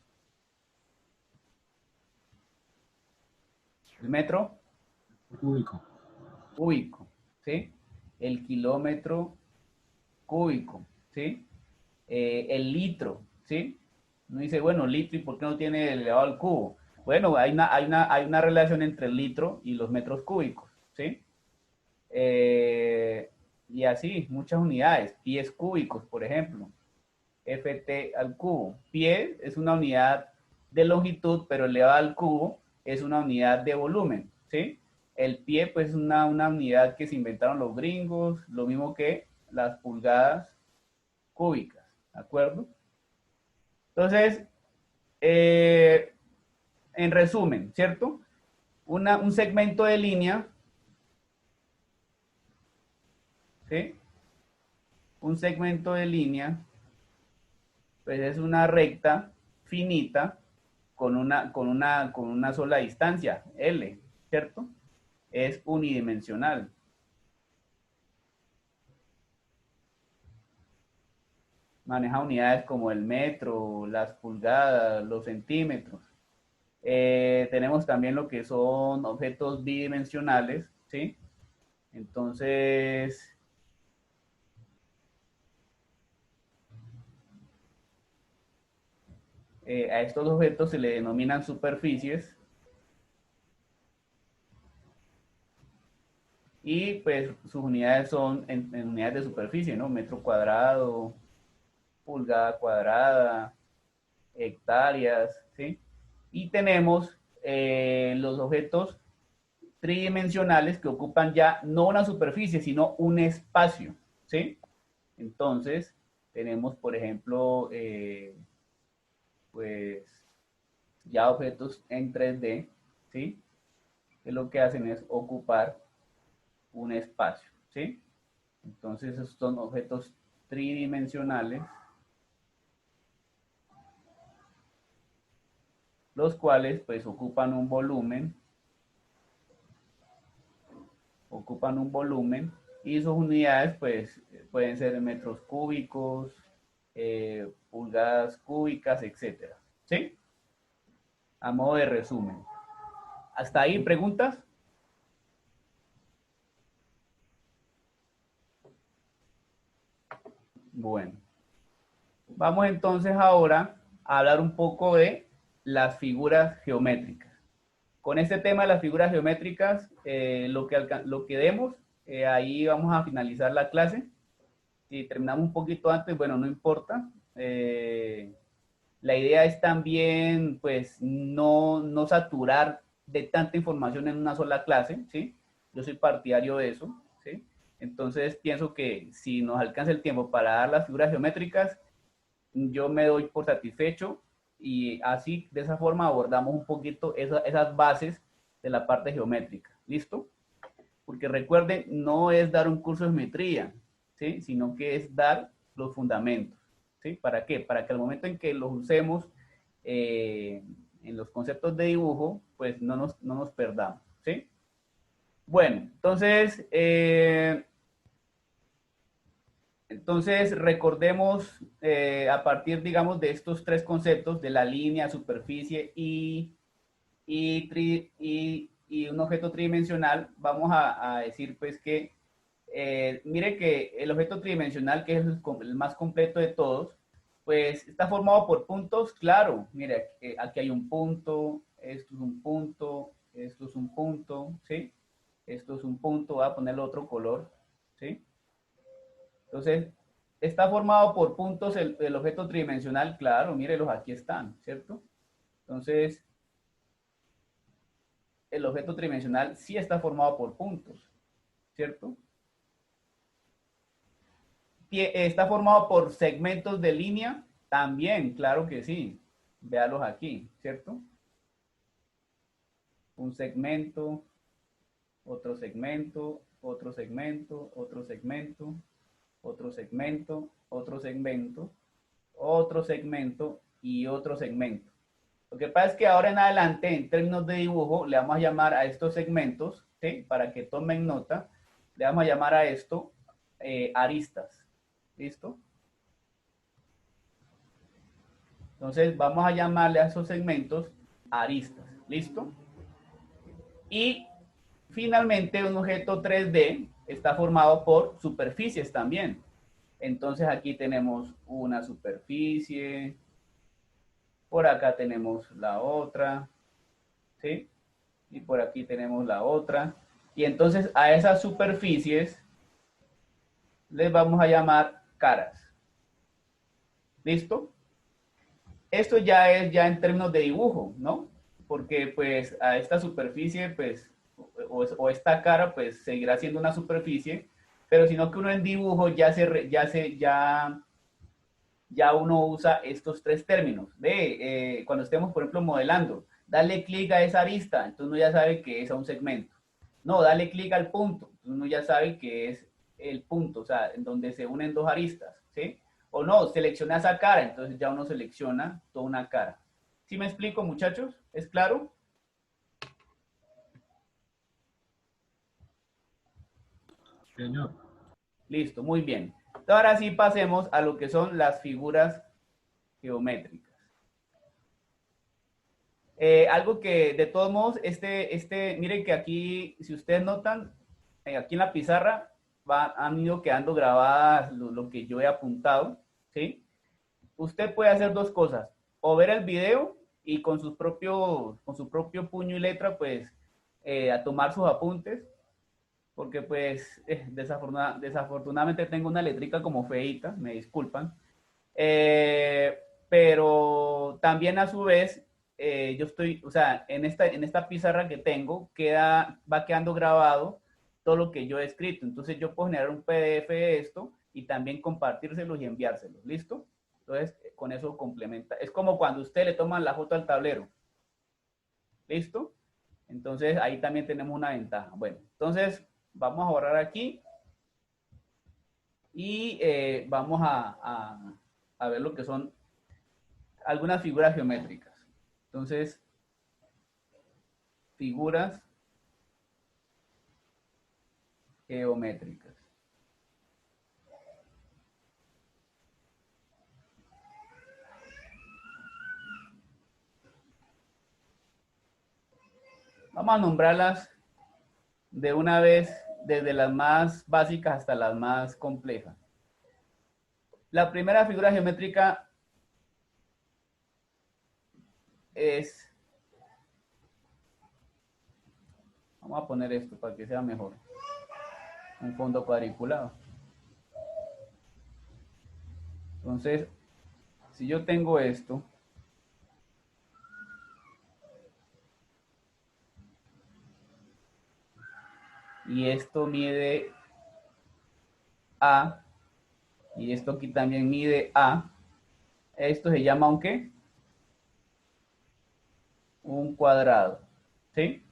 ¿El metro? Cúbico. Cúbico, ¿sí? El kilómetro cúbico, ¿sí? El litro, ¿sí? Uno dice, bueno, litro, ¿y por qué no tiene elevado al cubo? Bueno, hay una relación entre el litro y los metros cúbicos, ¿sí? Y así, muchas unidades, pies cúbicos, por ejemplo, ft al cubo. Pie es una unidad de longitud, pero elevada al cubo es una unidad de volumen, ¿sí? El pie, pues, es una unidad que se inventaron los gringos, lo mismo que las pulgadas cúbicas, ¿de acuerdo? Entonces, en resumen, ¿cierto? Un segmento de línea, ¿sí? Un segmento de línea, pues es una recta finita con una sola distancia, L, ¿cierto? Es unidimensional. Maneja unidades como el metro, las pulgadas, los centímetros. Tenemos también lo que son objetos bidimensionales, ¿sí? Entonces, a estos objetos se le denominan superficies y pues sus unidades son en unidades de superficie, ¿no? Metro cuadrado, pulgada cuadrada, hectáreas, ¿sí? Y tenemos los objetos tridimensionales que ocupan ya no una superficie, sino un espacio, ¿sí? Entonces, tenemos, por ejemplo, pues ya objetos en 3D, ¿sí? Que lo que hacen es ocupar un espacio, ¿sí? Entonces, esos son objetos tridimensionales, los cuales pues ocupan un volumen y sus unidades pues pueden ser metros cúbicos, pulgadas cúbicas, etcétera, ¿sí? A modo de resumen. ¿Hasta ahí preguntas? Bueno, vamos entonces ahora a hablar un poco de las figuras geométricas. Con este tema de las figuras geométricas, lo que demos, ahí vamos a finalizar la clase. Si terminamos un poquito antes, bueno, no importa. La idea es también, pues, no saturar de tanta información en una sola clase, ¿sí? Yo soy partidario de eso, ¿sí? Entonces, pienso que si nos alcanza el tiempo para dar las figuras geométricas, yo me doy por satisfecho y así, de esa forma, abordamos un poquito esas bases de la parte geométrica. ¿Listo? Porque recuerden, no es dar un curso de geometría, ¿sí? Sino que es dar los fundamentos. ¿Sí? ¿Para qué? Para que al momento en que los usemos en los conceptos de dibujo, pues no nos perdamos. ¿Sí? Bueno, entonces recordemos a partir, digamos, de estos tres conceptos, de la línea, superficie y un objeto tridimensional, vamos a decir pues que, mire que el objeto tridimensional, que es el más completo de todos, pues está formado por puntos, claro, mire, aquí hay un punto, esto es un punto, esto es un punto, ¿sí? Esto es un punto, voy a ponerle otro color, ¿sí? Entonces, está formado por puntos el objeto tridimensional, claro, mírelos, aquí están, ¿cierto? Entonces, el objeto tridimensional sí está formado por puntos, ¿cierto? ¿Está formado por segmentos de línea? También, claro que sí. Véalos aquí, ¿cierto? Un segmento, otro segmento, otro segmento, otro segmento, otro segmento, otro segmento, otro segmento y otro segmento. Lo que pasa es que ahora en adelante, en términos de dibujo, le vamos a llamar a estos segmentos, ¿sí? Para que tomen nota, le vamos a llamar a esto aristas. ¿Listo? Entonces vamos a llamarle a esos segmentos aristas. ¿Listo? Y finalmente un objeto 3D está formado por superficies también. Entonces aquí tenemos una superficie, por acá tenemos la otra, ¿sí? Y por aquí tenemos la otra. Y entonces a esas superficies les vamos a llamar caras. ¿Listo? Esto ya es ya en términos de dibujo, ¿no? Porque pues a esta superficie, pues, o esta cara, pues seguirá siendo una superficie, pero sino que uno en dibujo ya uno usa estos tres términos. Cuando estemos, por ejemplo, modelando, dale clic a esa arista, entonces uno ya sabe que es a un segmento. No, dale clic al punto, entonces uno ya sabe que es el punto, o sea, en donde se unen dos aristas, ¿sí? O no, selecciona esa cara, entonces ya uno selecciona toda una cara. ¿Sí me explico, muchachos? ¿Es claro? Señor. Listo, muy bien. Ahora sí pasemos a lo que son las figuras geométricas. Algo que de todos modos, miren que aquí, si ustedes notan, aquí en la pizarra han ido quedando grabadas lo que yo he apuntado, ¿sí? Usted puede hacer dos cosas, o ver el video y con su propio puño y letra, pues, a tomar sus apuntes, porque pues, desafortunadamente tengo una letrica como feíta, me disculpan, eh, pero también a su vez, yo estoy, o sea, en esta pizarra que tengo, va quedando grabado todo lo que yo he escrito. Entonces yo puedo generar un PDF de esto y también compartírselos y enviárselos. ¿Listo? Entonces, con eso complementa. Es como cuando usted le toman la foto al tablero. ¿Listo? Entonces, ahí también tenemos una ventaja. Bueno, entonces, vamos a borrar aquí y vamos a ver lo que son algunas figuras geométricas. Entonces, figuras geométricas. Vamos a nombrarlas de una vez, desde las más básicas hasta las más complejas. La primera figura geométrica es, vamos a poner esto para que sea mejor, un fondo cuadriculado. Entonces, si yo tengo esto, y esto mide A, y esto aquí también mide A, Esto se llama un ¿qué? Un cuadrado, ¿sí?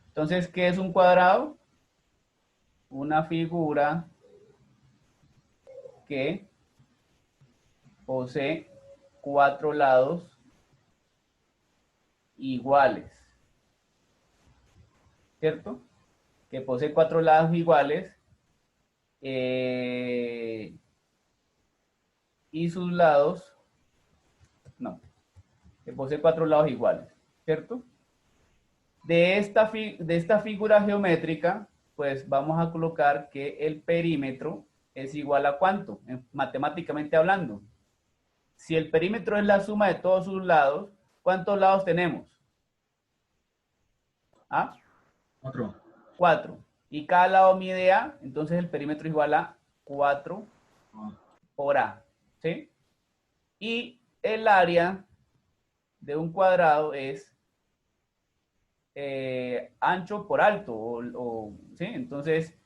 Entonces, ¿qué es un cuadrado? Una figura que posee 4 lados iguales, ¿cierto? Que posee 4 lados iguales y sus lados, no, que posee 4 lados iguales, ¿cierto? De esta figura geométrica, pues vamos a colocar que el perímetro es igual a ¿cuánto? Matemáticamente hablando. Si el perímetro es la suma de todos sus lados, ¿cuántos lados tenemos? ¿Ah? 4. 4. Y cada lado mide A, entonces el perímetro es igual a 4 por A, ¿sí? Y el área de un cuadrado es ancho por alto, ¿sí? Entonces,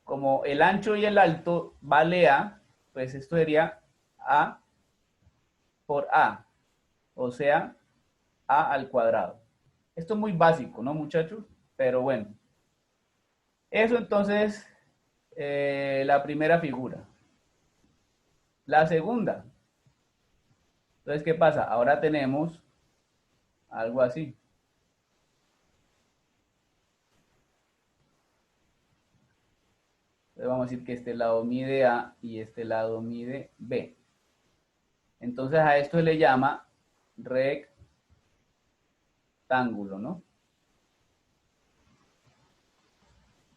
como el ancho y el alto vale A, pues esto sería A por A, o sea, A al cuadrado. Esto es muy básico, ¿no, muchachos? Pero bueno. Eso entonces, la primera figura. La segunda. Entonces, ¿qué pasa? Ahora tenemos algo así. Entonces vamos a decir que este lado mide A y este lado mide B. Entonces a esto se le llama rectángulo, ¿no?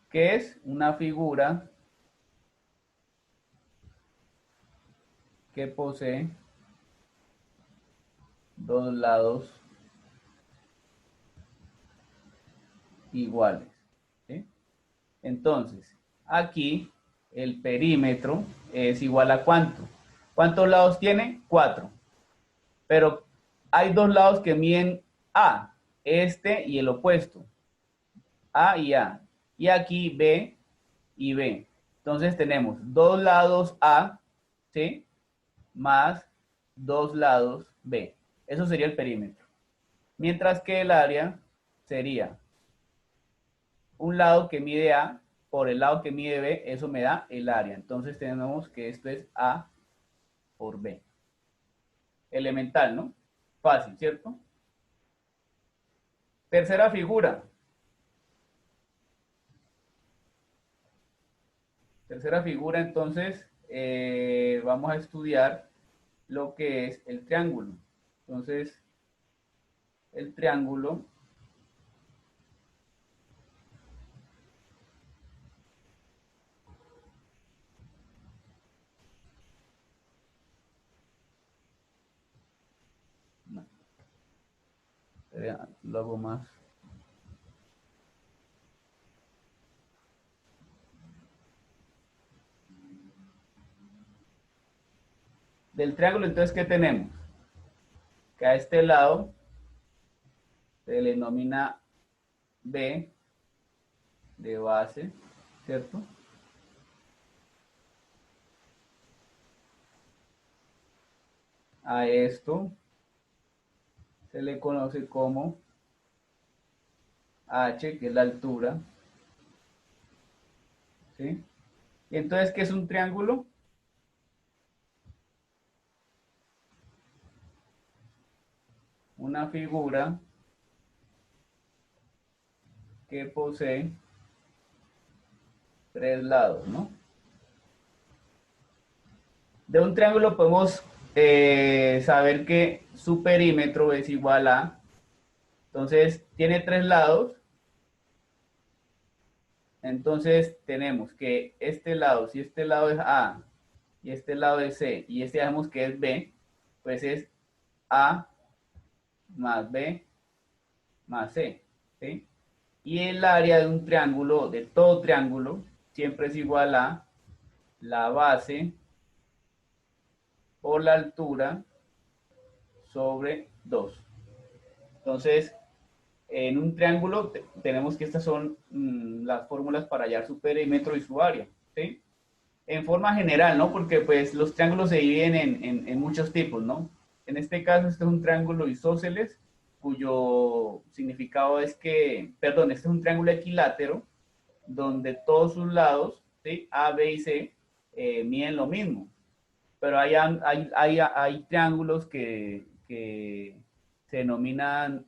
Que es una figura que posee 2 lados iguales, ¿sí? Entonces, aquí el perímetro es igual a ¿cuánto? ¿Cuántos lados tiene? 4. Pero hay 2 lados que miden A, este y el opuesto. A y A. Y aquí B y B. Entonces tenemos 2 lados A, ¿sí? Más 2 lados B. Eso sería el perímetro. Mientras que el área sería un lado que mide A por el lado que mide B, eso me da el área. Entonces tenemos que esto es A por B. Elemental, ¿no? Fácil, ¿cierto? Tercera figura. Tercera figura, entonces, vamos a estudiar lo que es el triángulo. Entonces, el triángulo no, lo hago más. Del triángulo, entonces, ¿qué tenemos? Que a este lado se le denomina B de base, ¿cierto? A esto se le conoce como H, que es la altura, ¿sí? Y entonces, ¿qué es un triángulo? Una figura que posee 3 lados, ¿no? De un triángulo podemos saber que su perímetro es igual a, entonces tiene 3 lados, entonces tenemos que este lado, si este lado es A y este lado es C y este sabemos que es B, pues es A más B más C, ¿sí? Y el área de un triángulo, de todo triángulo, siempre es igual a la base por la altura sobre 2. Entonces, en un triángulo tenemos que estas son las fórmulas para hallar su perímetro y su área, ¿sí? En forma general, ¿no? Porque pues los triángulos se dividen en muchos tipos, ¿no? en este caso, este es un triángulo isósceles, cuyo significado es que, perdón, este es un triángulo equilátero, donde todos sus lados, ¿sí? A, B y C, miden lo mismo. Pero hay triángulos que se denominan,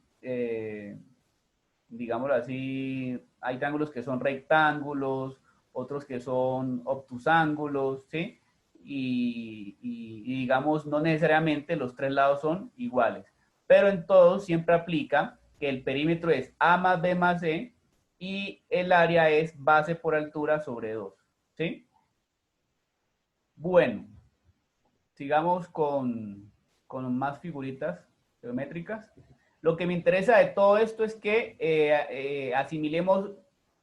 digámoslo así, hay triángulos que son rectángulos, otros que son obtusángulos, ¿sí? Y digamos, no necesariamente los tres lados son iguales. Pero en todos siempre aplica que el perímetro es A más B más C y el área es base por altura sobre 2, ¿sí? Bueno, sigamos con más figuritas geométricas. Lo que me interesa de todo esto es que asimilemos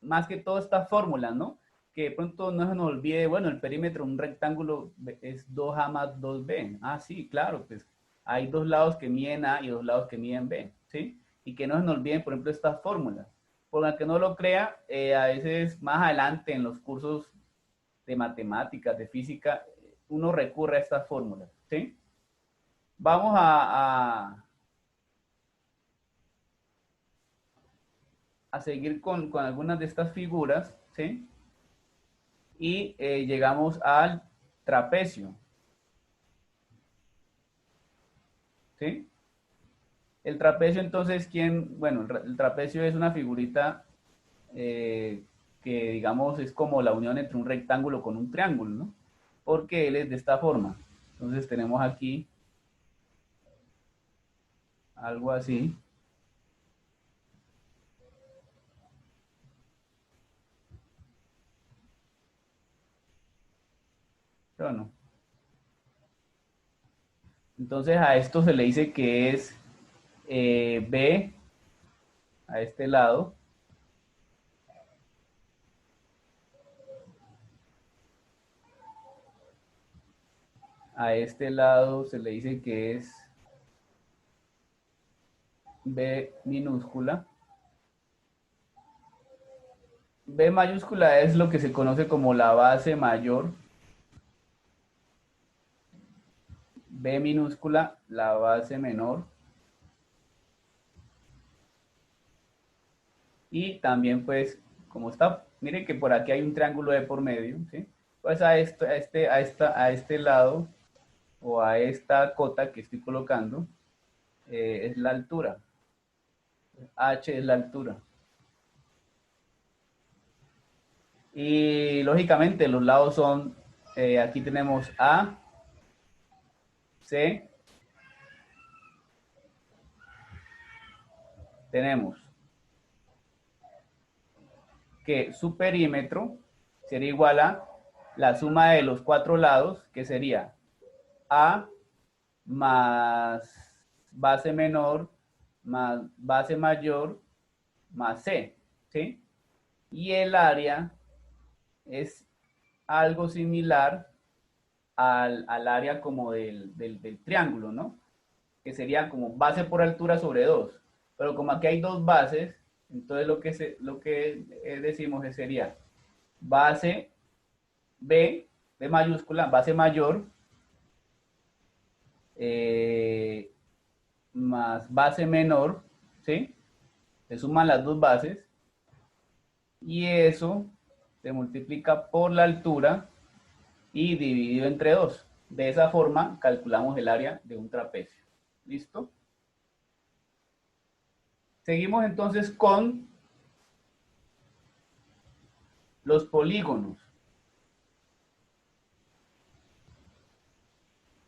más que todo estas fórmulas, ¿no? Que de pronto no se nos olvide, bueno, el perímetro de un rectángulo es 2A más 2B. Ah, sí, claro, pues hay dos lados que miden A y dos lados que miden B, ¿sí? Y que no se nos olviden, por ejemplo, estas fórmulas. Por la que no lo crea, a veces más adelante en los cursos de matemáticas, de física, uno recurre a estas fórmulas, ¿sí? Vamos a seguir con algunas de estas figuras, ¿sí? Y llegamos al trapecio, ¿sí? El trapecio, entonces, bueno, el trapecio es una figurita que, digamos, es como la unión entre un rectángulo con un triángulo, ¿no? Porque él es de esta forma. Entonces tenemos aquí algo así. Pero no. Entonces a esto se le dice que es B a este lado. A este lado se le dice que es B minúscula. B mayúscula es lo que se conoce como la base mayor. B minúscula, la base menor. Y también, pues, como está, miren que por aquí hay un triángulo de por medio, ¿sí? Pues a este lado, o a esta cota que estoy colocando, es la altura. H es la altura. Y lógicamente los lados son, aquí tenemos A, C, tenemos que su perímetro sería igual a la suma de los cuatro lados, que sería A más base menor más base mayor más C, ¿sí? Y el área es algo similar al área como del triángulo, ¿no? Que sería como base por altura sobre 2. Pero como aquí hay dos bases, entonces lo que decimos sería base B mayúscula, base mayor, más base menor, ¿sí? Se suman las dos bases y eso se multiplica por la altura y dividido entre 2. De esa forma calculamos el área de un trapecio. ¿Listo? Seguimos entonces con los polígonos.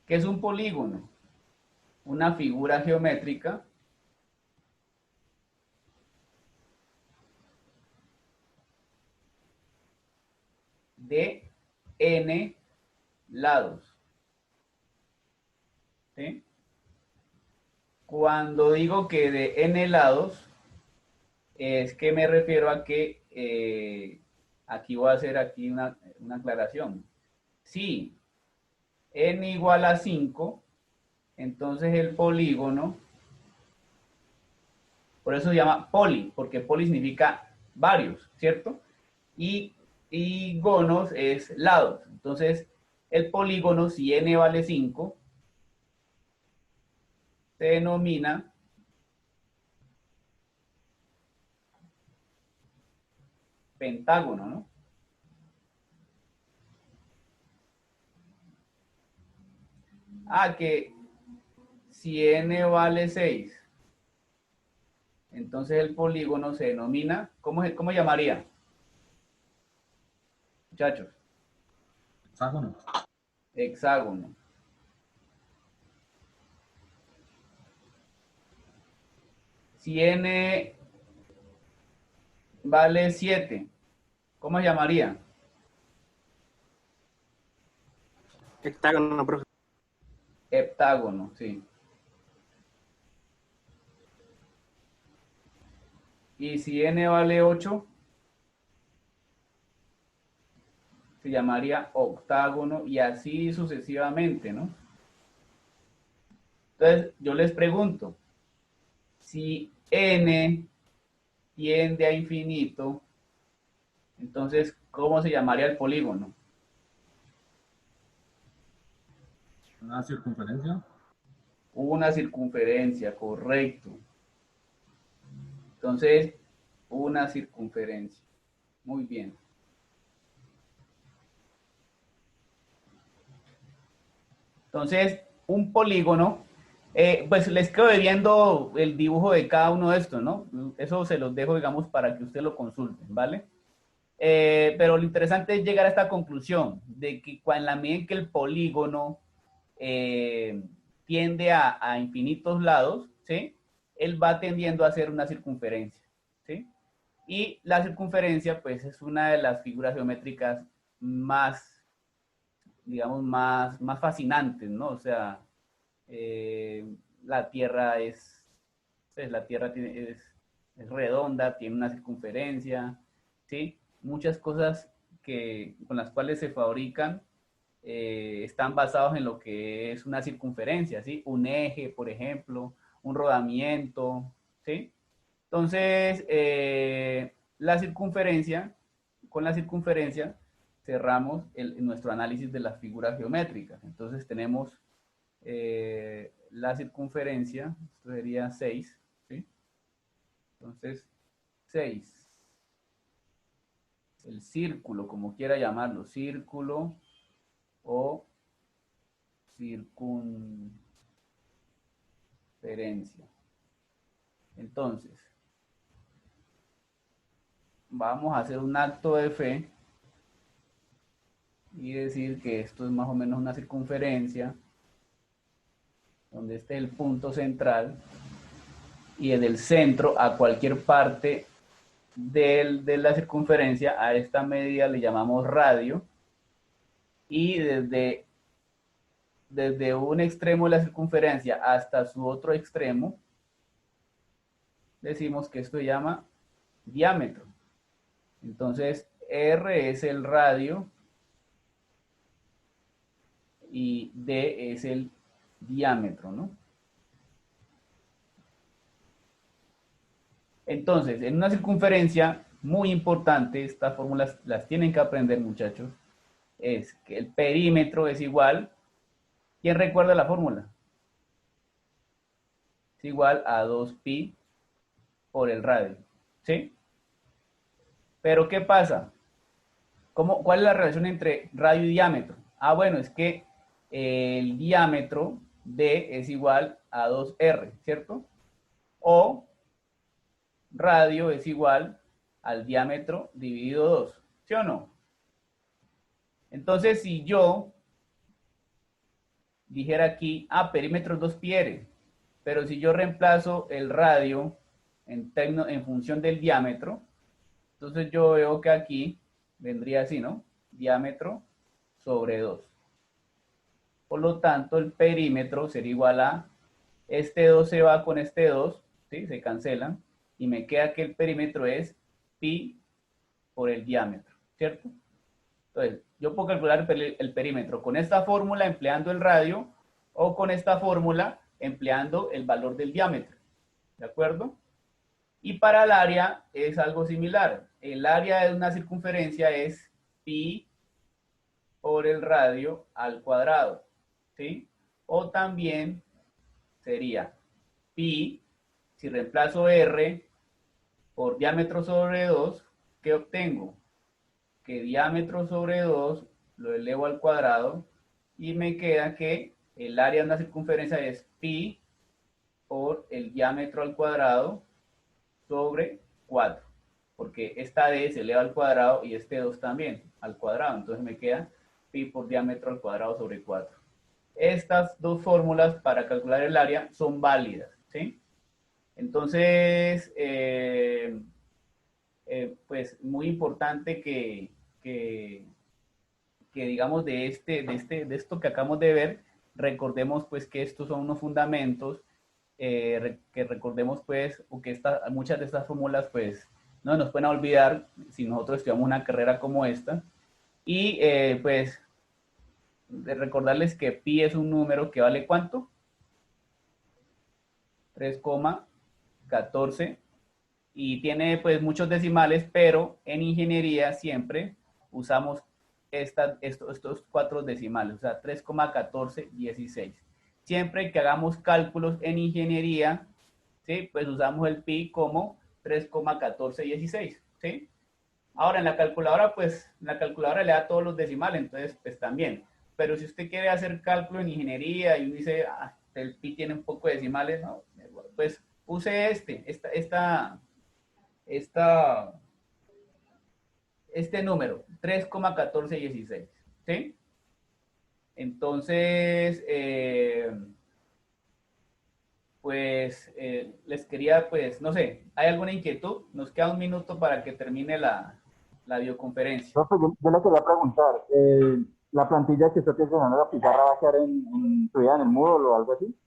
¿Qué es un polígono? Una figura geométrica de n lados. ¿Sí? Cuando digo que de n lados, es que me refiero a que aquí voy a hacer aquí una aclaración. Si n igual a 5, entonces el polígono, por eso se llama poli, porque poli significa varios, ¿cierto? Y gonos es lados. Entonces, el polígono, si n vale 5, se denomina pentágono, ¿no? Que si n vale 6, entonces el polígono se denomina, ¿cómo llamaría? Muchachos. Hexágono. Hexágono. Si n vale 7, ¿cómo se llamaría? Hectágono, profe. Heptágono, sí. Y si n vale 8, se llamaría octágono y así sucesivamente, ¿no? Entonces, yo les pregunto, si n tiende a infinito, entonces, ¿cómo se llamaría el polígono? Una circunferencia. Una circunferencia, correcto. Entonces, una circunferencia. Muy bien. Entonces, un polígono, pues les quedo viendo el dibujo de cada uno de estos, ¿no? Eso se los dejo, digamos, para que ustedes lo consulten, ¿vale? Pero lo interesante es llegar a esta conclusión de que en la medida en que el polígono tiende a infinitos lados, ¿sí? Él va tendiendo a ser una circunferencia, ¿sí? Y la circunferencia, pues, es una de las figuras geométricas más, digamos, más fascinantes, ¿no? O sea, la Tierra pues, la Tierra es redonda, tiene una circunferencia, ¿sí? Muchas cosas con las cuales se fabrican están basados en lo que es una circunferencia, ¿sí? Un eje, por ejemplo, un rodamiento, ¿sí? Entonces, con la circunferencia cerramos nuestro análisis de las figuras geométricas. Entonces tenemos la circunferencia, esto sería 6, ¿sí? Entonces, 6. El círculo, como quiera llamarlo, círculo o circunferencia. Entonces, vamos a hacer un acto de fe y decir que esto es más o menos una circunferencia donde esté el punto central y en el centro a cualquier parte de la circunferencia, a esta medida le llamamos radio, y desde un extremo de la circunferencia hasta su otro extremo decimos que esto se llama diámetro. Entonces R es el radio y D es el diámetro, ¿no? Entonces, en una circunferencia, muy importante, estas fórmulas las tienen que aprender, muchachos, es que el perímetro es igual, ¿quién recuerda la fórmula? Es igual a 2pi por el radio, ¿sí? Pero ¿qué pasa? ¿Cuál es la relación entre radio y diámetro? Bueno, es que el diámetro D es igual a 2R, ¿cierto? O radio es igual al diámetro dividido 2, ¿sí o no? Entonces, si yo dijera aquí, perímetro es 2πr, pero si yo reemplazo el radio en función del diámetro, entonces yo veo que aquí vendría así, ¿no? Diámetro sobre 2. Por lo tanto, el perímetro sería igual a, este 2 se va con este 2, ¿sí? Se cancelan, y me queda que el perímetro es pi por el diámetro, ¿cierto? Entonces, yo puedo calcular el perímetro con esta fórmula empleando el radio o con esta fórmula empleando el valor del diámetro, ¿de acuerdo? Y para el área es algo similar. El área de una circunferencia es pi por el radio al cuadrado, ¿sí? O también sería pi, si reemplazo r por diámetro sobre 2, ¿qué obtengo? Que diámetro sobre 2 lo elevo al cuadrado y me queda que el área de una circunferencia es pi por el diámetro al cuadrado sobre 4, porque esta d se eleva al cuadrado y este 2 también al cuadrado, entonces me queda pi por diámetro al cuadrado sobre 4. Estas dos fórmulas para calcular el área son válidas, ¿sí? Entonces, pues muy importante que digamos de esto que acabamos de ver, recordemos pues que estos son unos fundamentos, que recordemos pues, o que muchas de estas fórmulas pues no nos pueden olvidar si nosotros estudiamos una carrera como esta. Y pues de recordarles que pi es un número que vale ¿cuánto? 3,14 y tiene pues muchos decimales, pero en ingeniería siempre usamos estos 4 decimales, o sea, 3,1416. Siempre que hagamos cálculos en ingeniería, ¿sí? Pues usamos el pi como 3,1416, ¿sí? Ahora en la calculadora, pues la calculadora le da todos los decimales, entonces pues también. Pero si usted quiere hacer cálculo en ingeniería y dice, el pi tiene un poco de decimales, no, pues use este número, 3,1416, ¿sí? Entonces, pues les quería, pues, no sé, ¿hay alguna inquietud? Nos queda un minuto para que termine la videoconferencia. Profe, yo le quería preguntar, ¿la plantilla que usted tiene en la pizarra va a quedar subida en el Moodle o algo así?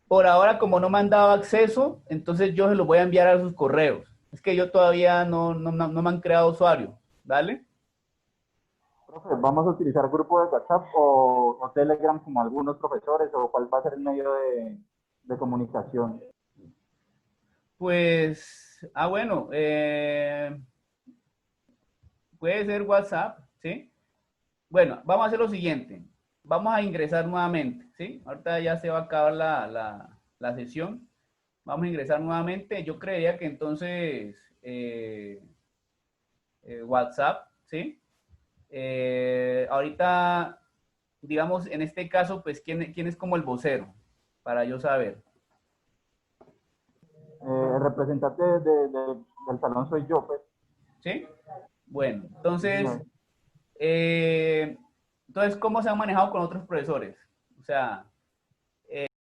Por ahora, como no me han dado acceso, entonces yo se los voy a enviar a sus correos. Es que yo todavía no me han creado usuario, ¿vale? Profe, ¿vamos a utilizar grupo de WhatsApp o Telegram como algunos profesores o cuál va a ser el medio de comunicación? Pues, bueno, puede ser WhatsApp, ¿sí? Bueno, vamos a hacer lo siguiente. Vamos a ingresar nuevamente, ¿sí? Ahorita ya se va a acabar la sesión. Vamos a ingresar nuevamente. Yo creería que entonces WhatsApp, ¿sí? Ahorita, digamos, en este caso, pues, ¿quién es como el vocero? Para yo saber. El representante del salón soy yo, pues. ¿Sí? Bueno, entonces, entonces, ¿cómo se han manejado con otros profesores? O sea,